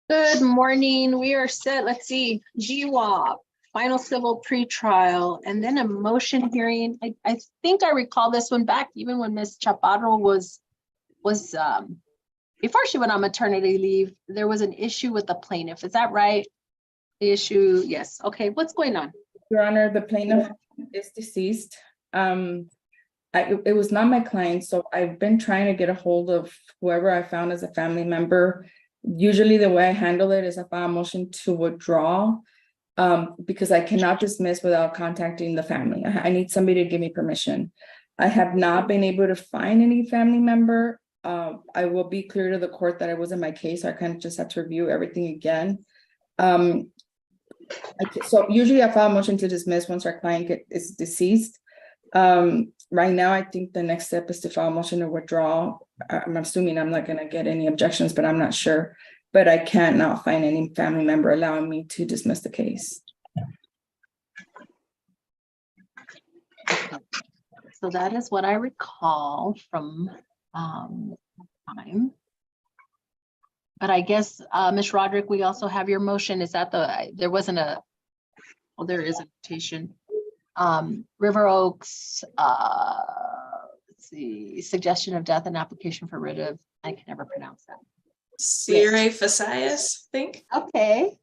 Speaker 1: Good morning. We are set. Let's see. GWAP, final civil pretrial, and then a motion hearing. I think I recall this one back even when Ms. Chaparro was before she went on maternity leave. There was an issue with the plaintiff. Is that right? The issue, yes. Okay, what's going on?
Speaker 4: Your Honor, the plaintiff is deceased. It was not my client, so I've been trying to get a hold of whoever I found as a family member. Usually the way I handle it is I file a motion to withdraw because I cannot dismiss without contacting the family. I need somebody to give me permission. I have not been able to find any family member. I will be clear to the court that it wasn't my case. I kind of just have to review everything again. So usually I file a motion to dismiss once our client is deceased. Right now, I think the next step is to file a motion to withdraw. I'm assuming I'm not going to get any objections, but I'm not sure. But I cannot find any family member allowing me to dismiss the case.
Speaker 1: So that is what I recall from time. But I guess, Ms. Roderick, we also have your motion. Is that there wasn't a, well, there is a notation. River Oaks, let's see, suggestion of death and application for writ of, I can never pronounce that.
Speaker 22: Sire Facias, I think.
Speaker 1: Okay,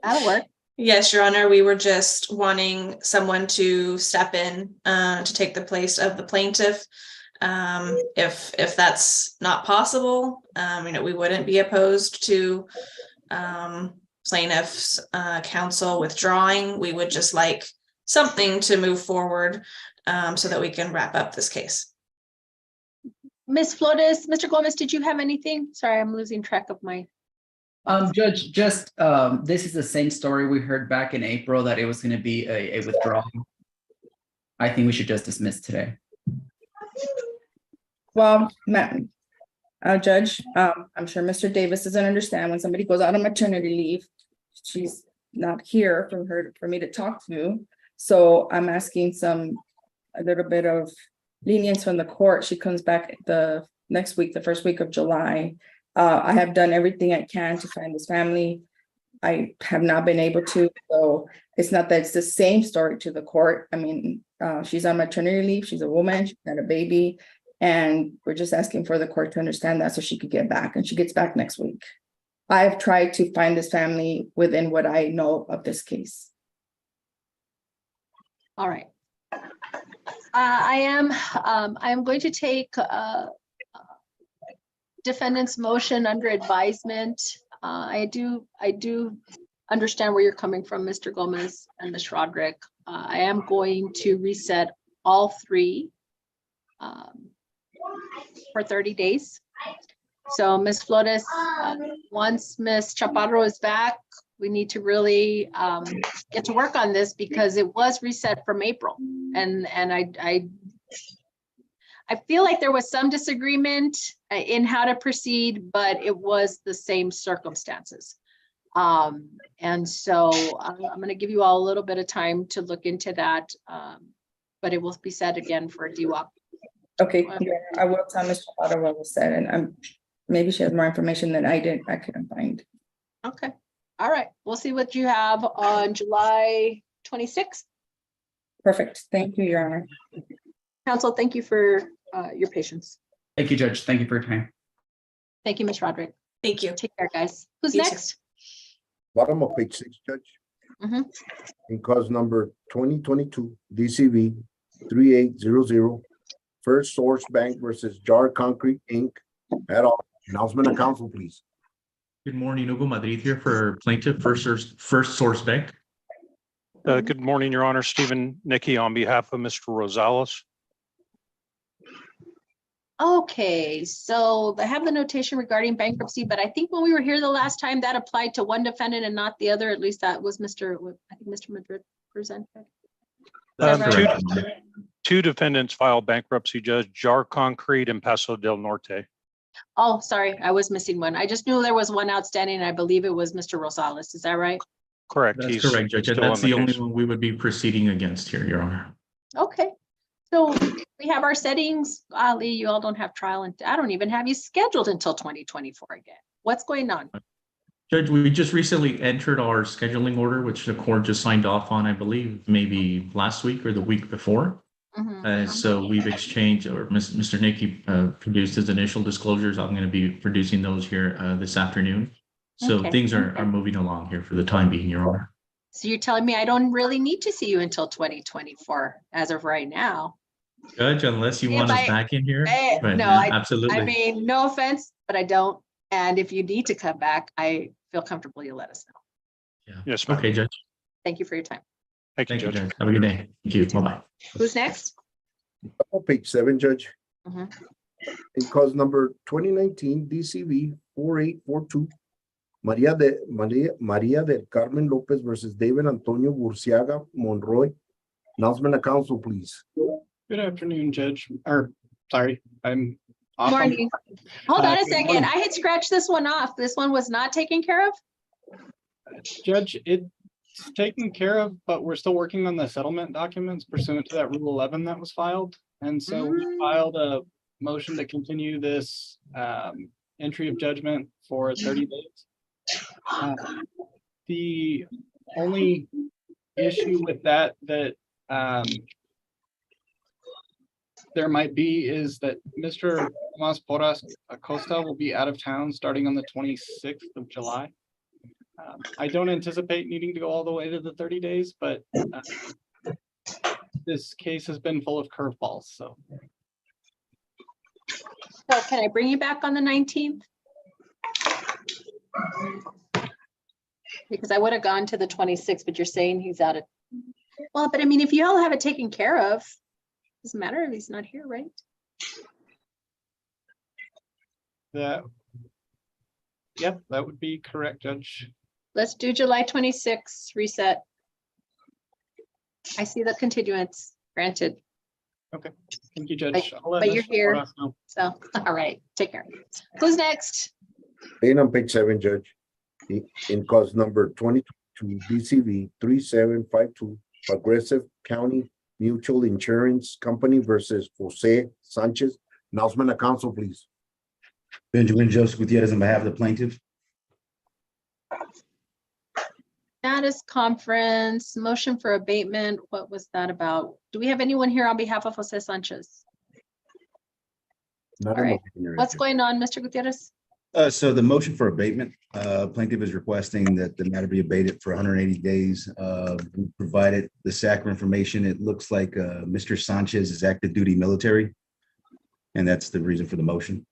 Speaker 1: that'll work.
Speaker 22: Yes, Your Honor, we were just wanting someone to step in to take the place of the plaintiff. If that's not possible, we wouldn't be opposed to plaintiff's counsel withdrawing. We would just like something to move forward so that we can wrap up this case.
Speaker 1: Ms. Flores, Mr. Gomez, did you have anything? Sorry, I'm losing track of my.
Speaker 23: Judge, just this is the same story we heard back in April that it was going to be a withdrawal. I think we should just dismiss today.
Speaker 4: Well, Judge, I'm sure Mr. Davis doesn't understand when somebody goes out on maternity leave, she's not here for me to talk to. So I'm asking a little bit of lenience from the court. She comes back the next week, the first week of July. I have done everything I can to find this family. I have not been able to, so it's not that it's the same story to the court. I mean, she's on maternity leave. She's a woman, she's got a baby, and we're just asking for the court to understand that so she could get back, and she gets back next week. I've tried to find this family within what I know of this case.
Speaker 1: All right. I am going to take defendant's motion under advisement. I do understand where you're coming from, Mr. Gomez and Ms. Roderick. I am going to reset all three for 30 days. So Ms. Flores, once Ms. Chaparro is back, we need to really get to work on this because it was reset from April. And I feel like there was some disagreement in how to proceed, but it was the same circumstances. And so I'm going to give you all a little bit of time to look into that, but it will be set again for a DWAP.
Speaker 4: Okay, yeah, I will tell Ms. Chaparro what was said, and maybe she has more information than I did. I couldn't find.
Speaker 1: Okay. All right. We'll see what you have on July 26th.
Speaker 4: Perfect. Thank you, Your Honor.
Speaker 1: Counsel, thank you for your patience.
Speaker 23: Thank you, Judge. Thank you for your time.
Speaker 1: Thank you, Ms. Roderick.
Speaker 22: Thank you.
Speaker 1: Take care, guys. Who's
Speaker 22: You too.
Speaker 1: next?
Speaker 2: Bottom of page 6, Judge. In cause number 2022 DCV 3800, First Source Bank versus Jar Concrete Inc. At all. Announcement of counsel, please.
Speaker 3: Good morning, Hugo Madrid here for plaintiff First Source Bank.
Speaker 5: Good morning, Your Honor. Stephen Nicky on behalf of Mr. Rosales.
Speaker 1: Okay, so I have the notation regarding bankruptcy, but I think when we were here the last time that applied to one defendant and not the other. At least that was I think Mr. Madrid presented.
Speaker 5: Two defendants filed bankruptcy, Judge, Jar Concrete and Paso del Norte.
Speaker 1: Oh, sorry, I was missing one. I just knew there was one outstanding, and I believe it was Mr. Rosales. Is that right?
Speaker 5: Correct.
Speaker 3: That's correct, Judge. And that's the only one we would be proceeding against here, Your Honor.
Speaker 1: Okay, so we have our settings. Ali, you all don't have trial, and I don't even have you scheduled until 2024 again. What's going on?
Speaker 3: Judge, we just recently entered our scheduling order, which the court just signed off on, I believe, maybe last week or the week before. So we've exchanged, or Mr. Nicky produced his initial disclosures. I'm going to be producing those here this afternoon. So
Speaker 1: Okay.
Speaker 3: things are moving along here for the time being, Your Honor.
Speaker 1: So you're telling me I don't really need to see you until 2024 as of right now?
Speaker 3: Judge, unless you want us back in here. But,
Speaker 1: No,
Speaker 3: absolutely.
Speaker 1: I mean, no offense, but I don't. And if you need to come back, I feel comfortable you let us know.
Speaker 3: Yeah.
Speaker 5: Yes, ma'am.
Speaker 3: Okay, Judge.
Speaker 1: Thank you for your time.
Speaker 5: Thank you,
Speaker 3: Thank you,
Speaker 5: Judge.
Speaker 3: Judge. Have a good day. Thank you. Bye-bye.
Speaker 1: Who's next?
Speaker 2: On page 7, Judge.
Speaker 1: Mhm.
Speaker 2: In cause number 2019 DCV 4842, Maria del Carmen Lopez versus David Antonio Burciaga Monroy. Announcement of counsel, please.
Speaker 6: Good afternoon, Judge, or sorry, I'm off.
Speaker 1: Morning. Hold on a
Speaker 6: Good
Speaker 1: second.
Speaker 6: morning.
Speaker 1: I had scratched this one off. This one was not taken care of?
Speaker 6: Judge, it's taken care of, but we're still working on the settlement documents pursuant to that Rule 11 that was filed. And so we filed a motion to continue this entry of judgment for 30 days. The only issue with that there might be is that Mr. Tomas Porras Acosta will be out of town starting on the 26th of July. I don't anticipate needing to go all the way to the 30 days, but this case has been full of curveballs, so.
Speaker 1: So can I bring you back on the 19th? Because I would have gone to the 26th, but you're saying he's out of, well, but I mean, if you all have it taken care of, doesn't matter if he's not here, right?
Speaker 6: Yep, that would be correct, Judge.
Speaker 1: Let's do July 26th, reset. I see the continuance granted.
Speaker 6: Okay, thank you, Judge. I'll let
Speaker 1: But you're
Speaker 6: Mr.
Speaker 1: here,
Speaker 6: Porras know.
Speaker 1: so, all right, take care. Who's next?
Speaker 2: Staying on page 7, Judge. In cause number 2022 DCV 3752, Progressive County Mutual Insurance Company versus Jose Sanchez. Announcement of counsel, please.
Speaker 10: Benjamin Joseph Gutierrez on behalf of the plaintiff.
Speaker 1: Status conference, motion for abatement. What was that about? Do we have anyone here on behalf of Jose Sanchez?
Speaker 2: Not
Speaker 1: All
Speaker 2: in
Speaker 1: right.
Speaker 2: my opinion,
Speaker 1: What's
Speaker 2: Judge.
Speaker 1: going on, Mr. Gutierrez?
Speaker 10: So the motion for abatement, plaintiff is requesting that the matter be abated for 180 days. We provided the SACR information. It looks like Mr. Sanchez is active duty military. And that's the reason for the motion.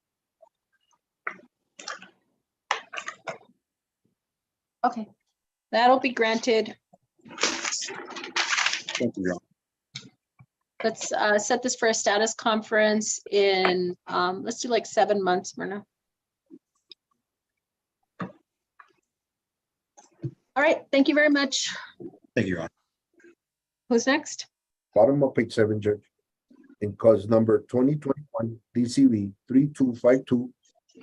Speaker 1: Okay, that'll be granted.
Speaker 10: Thank you, Your Honor.
Speaker 1: Let's set this for a status conference in, let's do like 7 months, Myrna. All right, thank you very much.
Speaker 10: Thank you, Your Honor.
Speaker 1: Who's next?
Speaker 2: Bottom of page 7, Judge. In cause number 2021 DCV 3252,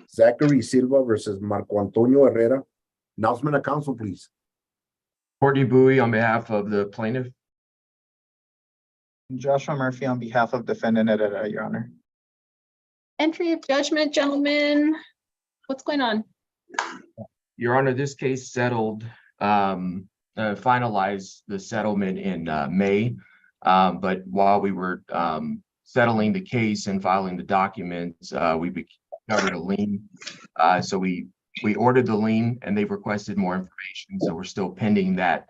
Speaker 2: Zachary Silva versus Marco Antonio Herrera. Announcement of counsel, please.
Speaker 7: Courtney Bowie on behalf of the plaintiff.
Speaker 8: Joshua Murphy on behalf of defendant Herrera, Your Honor.
Speaker 1: Entry of judgment, gentlemen. What's going on?
Speaker 7: Your Honor, this case settled, finalized the settlement in May. But while we were settling the case and filing the documents, we covered a lien. So we ordered the lien and they've requested more information. So we're still pending that,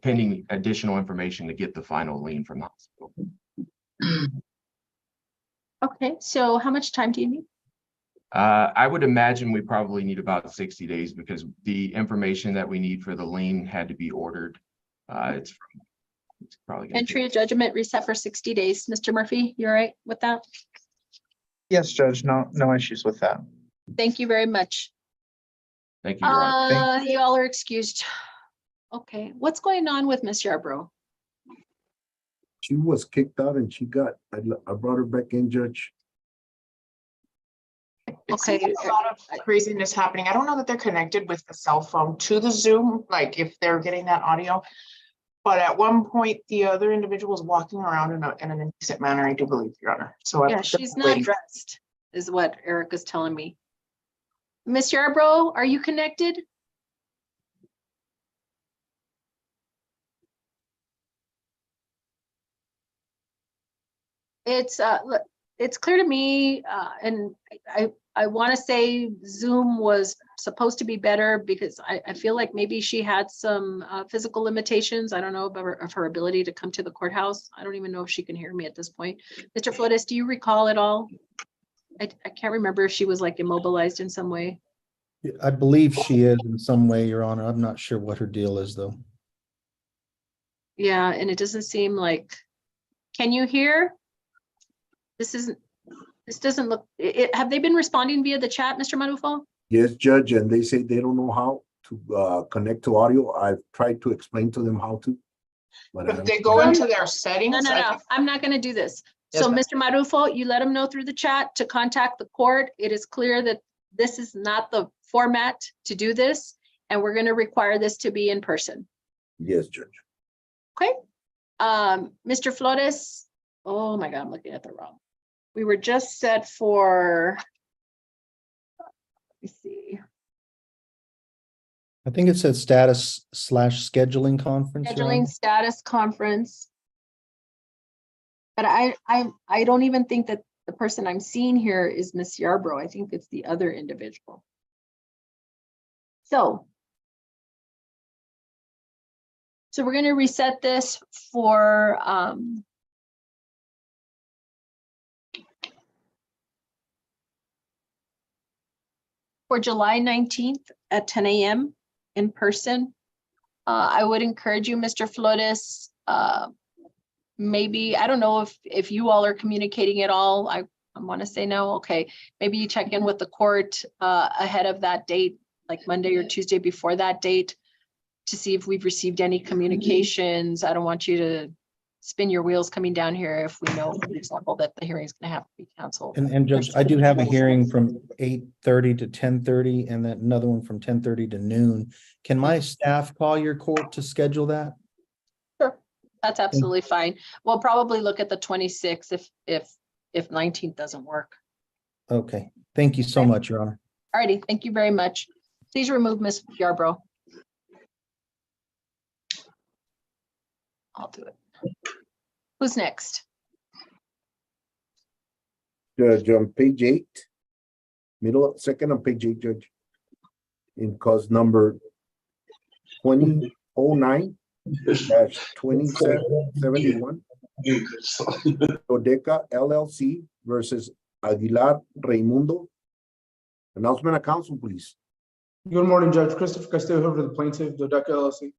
Speaker 7: pending additional information to get the final lien from the hospital.
Speaker 1: Okay, so how much time do you need?
Speaker 7: I would imagine we probably need about 60 days because the information that we need for the lien had to be ordered. It's probably gonna
Speaker 1: Entry of judgment reset for 60 days. Mr. Murphy, you all right with that?
Speaker 8: Yes, Judge, no issues with that.
Speaker 1: Thank you very much.
Speaker 7: Thank you, Your Honor.
Speaker 1: You all are excused. Okay, what's going on with Miss Yarbrough?
Speaker 2: She was kicked out and she got, I brought her back in, Judge.
Speaker 1: Okay.
Speaker 9: A lot of craziness happening. I don't know that they're connected with the cell phone to the Zoom, like if they're getting that audio. But at one point, the other individual was walking around in an indecent manner, I do believe, Your Honor. So
Speaker 1: Yeah, she's not dressed, is what Eric is telling me. Miss Yarbrough, are you connected? It's clear to me, and I want to say Zoom was supposed to be better because I feel like maybe she had some physical limitations. I don't know of her ability to come to the courthouse. I don't even know if she can hear me at this point. Mr. Flores, do you recall at all? I can't remember if she was like immobilized in some way.
Speaker 24: I believe she is in some way, Your Honor. I'm not sure what her deal is, though.
Speaker 1: Yeah, and it doesn't seem like, can you hear? This doesn't look, have they been responding via the chat, Mr. Marufo?
Speaker 2: Yes, Judge, and they say they don't know how to connect to audio. I've tried to explain to them how to. But
Speaker 9: if they go into their settings.
Speaker 1: No, I'm not going to do this. Yes, so, Mr. Marufo, you let them know through the chat to contact the court. It is clear that this is not the format to do this, and we're going to require this to be in person.
Speaker 2: Yes, Judge.
Speaker 1: Okay. Mr. Flores, oh my God, I'm looking at the wrong. We were just set for, let me see.
Speaker 24: I think it said status/scheduling conference.
Speaker 1: Scheduling status conference. But I don't even think that the person I'm seeing here is Miss Yarbrough. I think it's the other individual. So we're going to reset this for July 19th at 10 a.m. in person. I would encourage you, Mr. Flores, maybe, I don't know if you all are communicating at all. I want to say no. Okay, maybe you check in with the court ahead of that date, like Monday or Tuesday before that date, to see if we've received any communications. I don't want you to spin your wheels coming down here if we know, for example, that the hearing is going to have to be canceled.
Speaker 24: And Judge, I do have a hearing from 8:30 to 10:30 and then another one from 10:30 to noon. Can my staff call your court to schedule that?
Speaker 1: Sure, that's absolutely fine. We'll probably look at the 26th if 19th doesn't work.
Speaker 24: Okay, thank you so much, Your Honor.
Speaker 1: All righty, thank you very much. Please remove Ms. Yarbrough. I'll do it. Who's next?
Speaker 2: Judge, on page 8, second on page 8, Judge. In cause number 2009-2771. Dodeca LLC versus Aguilar Raimundo. Announcement of council, please.
Speaker 11: Good morning, Judge. Christopher Castillo here for the plaintiff, Dodeca LLC.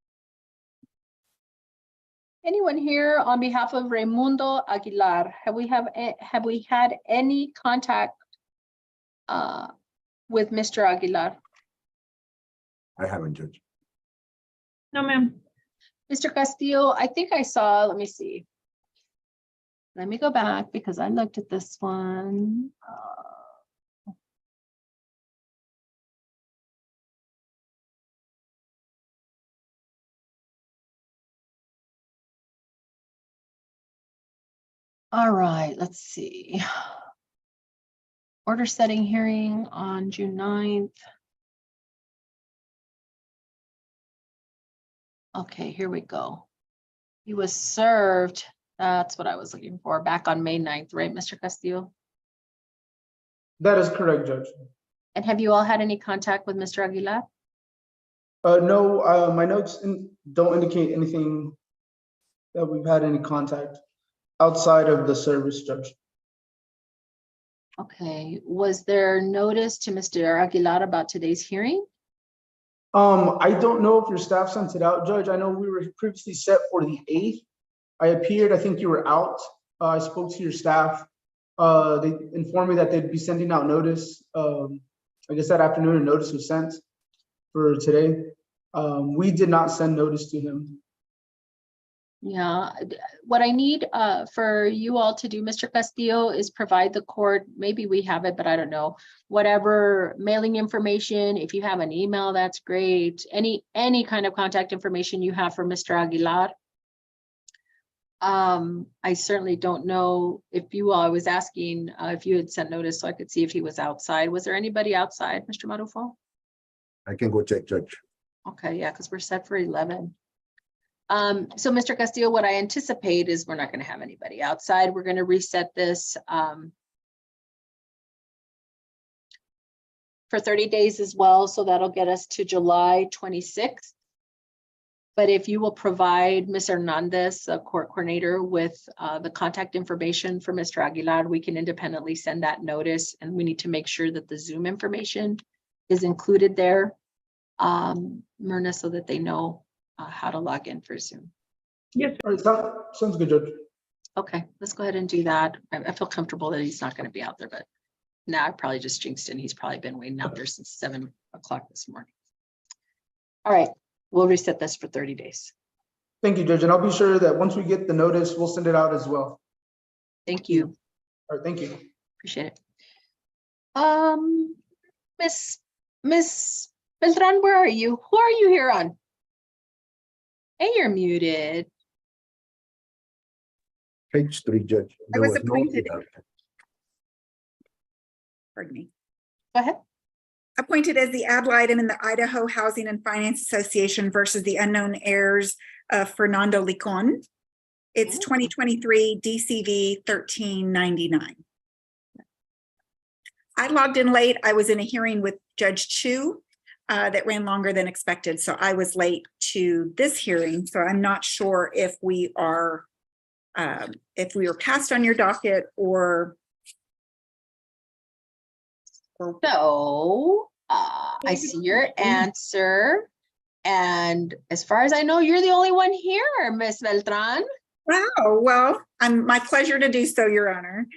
Speaker 1: Anyone here on behalf of Raimundo Aguilar? Have we had any contact with Mr. Aguilar?
Speaker 2: I haven't, Judge.
Speaker 13: No, ma'am.
Speaker 1: Mr. Castillo, I think I saw, let me see. Let me go back because I looked at this one. All right, let's see. Order setting hearing on June 9th. Okay, here we go. He was served, that's what I was looking for, back on May 9th, right, Mr. Castillo?
Speaker 11: That is correct, Judge.
Speaker 1: And have you all had any contact with Mr. Aguilar?
Speaker 11: No, my notes don't indicate anything that we've had any contact outside of the service, Judge.
Speaker 1: Okay, was there notice to Mr. Aguilar about today's hearing?
Speaker 11: I don't know if your staff sent it out, Judge. I know we were previously set for the 8th. I appeared, I think you were out. I spoke to your staff. They informed me that they'd be sending out notice. I guess that afternoon a notice was sent for today. We did not send notice to him.
Speaker 1: Yeah, what I need for you all to do, Mr. Castillo, is provide the court, maybe we have it, but I don't know, whatever mailing information. If you have an email, that's great. Any kind of contact information you have for Mr. Aguilar. I certainly don't know if you all, I was asking if you had sent notice so I could see if he was outside. Was there anybody outside, Mr. Marufo?
Speaker 2: I can go check, Judge.
Speaker 1: Okay, yeah, because we're set for 11. So Mr. Castillo, what I anticipate is we're not going to have anybody outside. We're going to reset this for 30 days as well. So that'll get us to July 26th. But if you will provide Ms. Hernandez, a court coordinator, with the contact information for Mr. Aguilar, we can independently send that notice, and we need to make sure that the Zoom information is included there, Myrna, so that they know how to log in for Zoom.
Speaker 13: Yes.
Speaker 11: All right, sounds good, Judge.
Speaker 1: Okay, let's go ahead and do that. I feel comfortable that he's not going to be out there, but now I probably just jinxed it. He's probably been waiting out there since 7 o'clock this morning. All right, we'll reset this for 30 days.
Speaker 11: Thank you, Judge. And I'll be sure that once we get the notice, we'll send it out as well.
Speaker 1: Thank you.
Speaker 11: All right, thank you.
Speaker 1: Appreciate it. Miss Beltran, where are you? Who are you here on? Hey, you're muted.
Speaker 2: Page 3, Judge.
Speaker 12: I was appointed. Pardon me.
Speaker 1: Go ahead.
Speaker 12: Appointed as the ad litem in the Idaho Housing and Finance Association versus the unknown heirs of Fernando Licon. It's 2023 DCV 1399. I logged in late. I was in a hearing with Judge Chu that ran longer than expected. So I was late to this hearing. So I'm not sure if we are passed on your docket or.
Speaker 1: So I see your answer. And as far as I know, you're the only one here, Miss Beltran.
Speaker 12: Wow, well, my pleasure to do so, Your Honor.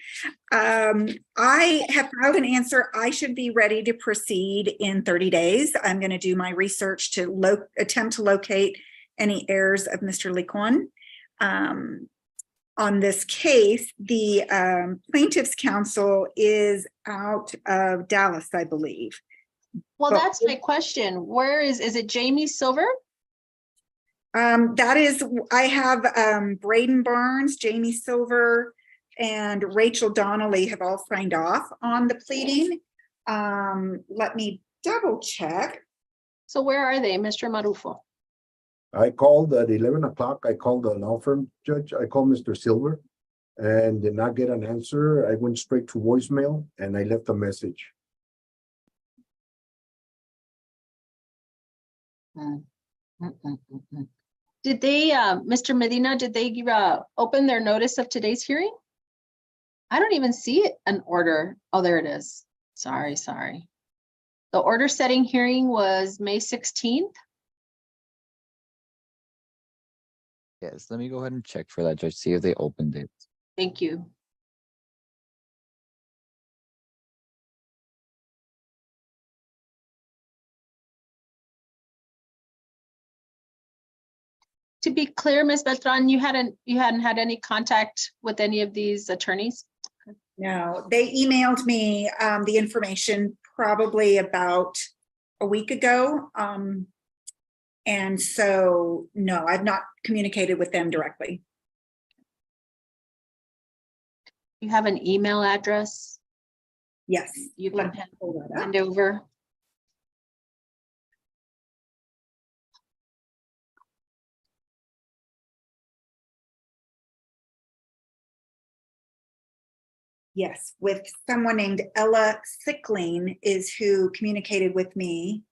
Speaker 12: I have filed an answer. I should be ready to proceed in 30 days. I'm going to do my research to attempt to locate any heirs of Mr. Licon. On this case, the plaintiff's counsel is out of Dallas, I believe.
Speaker 1: Well, that's my question. Where is it Jamie Silver?
Speaker 12: That is, I have Braden Barnes, Jamie Silver, and Rachel Donnelly have all signed off on the pleading. Let me double check.
Speaker 1: So where are they, Mr. Marufo?
Speaker 2: I called at 11 o'clock. I called the law firm, Judge. I called Mr. Silver and did not get an answer. I went straight to voicemail and I left a message.
Speaker 1: Did they, Mr. Medina, did they open their notice of today's hearing? I don't even see it, an order. Oh, there it is. Sorry. The order setting hearing was May 16th.
Speaker 14: Yes, let me go ahead and check for that, Judge, see if they opened it.
Speaker 1: Thank you. To be clear, Ms. Beltran, you hadn't had any contact with any of these attorneys?
Speaker 12: No, they emailed me the information probably about a week ago. And so, no, I've not communicated with them directly.
Speaker 1: You have an email address?
Speaker 12: Yes.
Speaker 1: You can send over.
Speaker 12: Yes, with someone named Ella Sickling is who communicated with me.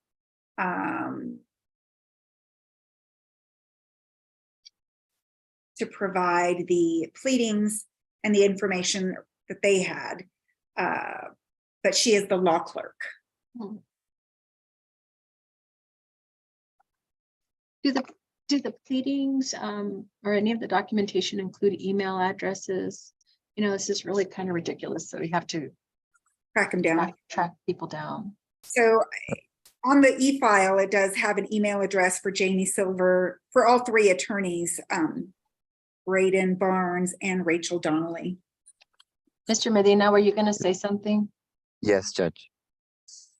Speaker 12: To provide the pleadings and the information that they had. But she is the law clerk.
Speaker 1: Do the pleadings or any of the documentation include email addresses? You know, this is really kind of ridiculous. So we have to
Speaker 12: track them down,
Speaker 1: track people down.
Speaker 12: So on the e-file, it does have an email address for Jamie Silver for all three attorneys, Braden Barnes and Rachel Donnelly.
Speaker 1: Mr. Medina, were you going to say something?
Speaker 14: Yes, Judge.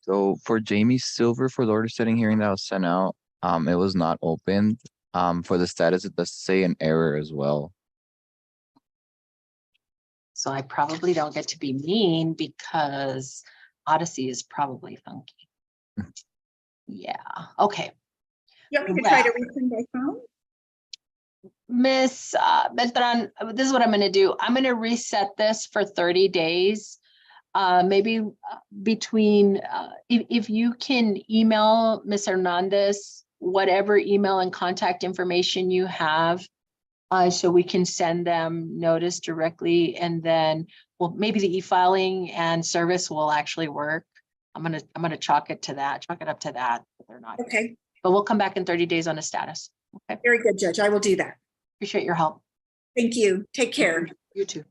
Speaker 14: So for Jamie Silver, for the order setting hearing that was sent out, it was not opened. For the status, it does say an error as well.
Speaker 1: So I probably don't get to be mean because Odyssey is probably funky. Yeah, okay.
Speaker 12: You want me to try to resend by phone?
Speaker 1: Miss Beltran, this is what I'm going to do. I'm going to reset this for 30 days. Maybe between, if you can email Ms. Hernandez, whatever email and contact information you have, so we can send them notice directly, and then, well, maybe the e-filing and service will actually work. I'm gonna chalk it up to that, but they're not.
Speaker 12: Okay.
Speaker 1: But we'll come back in 30 days on a status. Okay.
Speaker 12: Very good, Judge. I will do that.
Speaker 1: Appreciate your help.
Speaker 12: Thank you. Take care.
Speaker 1: You too.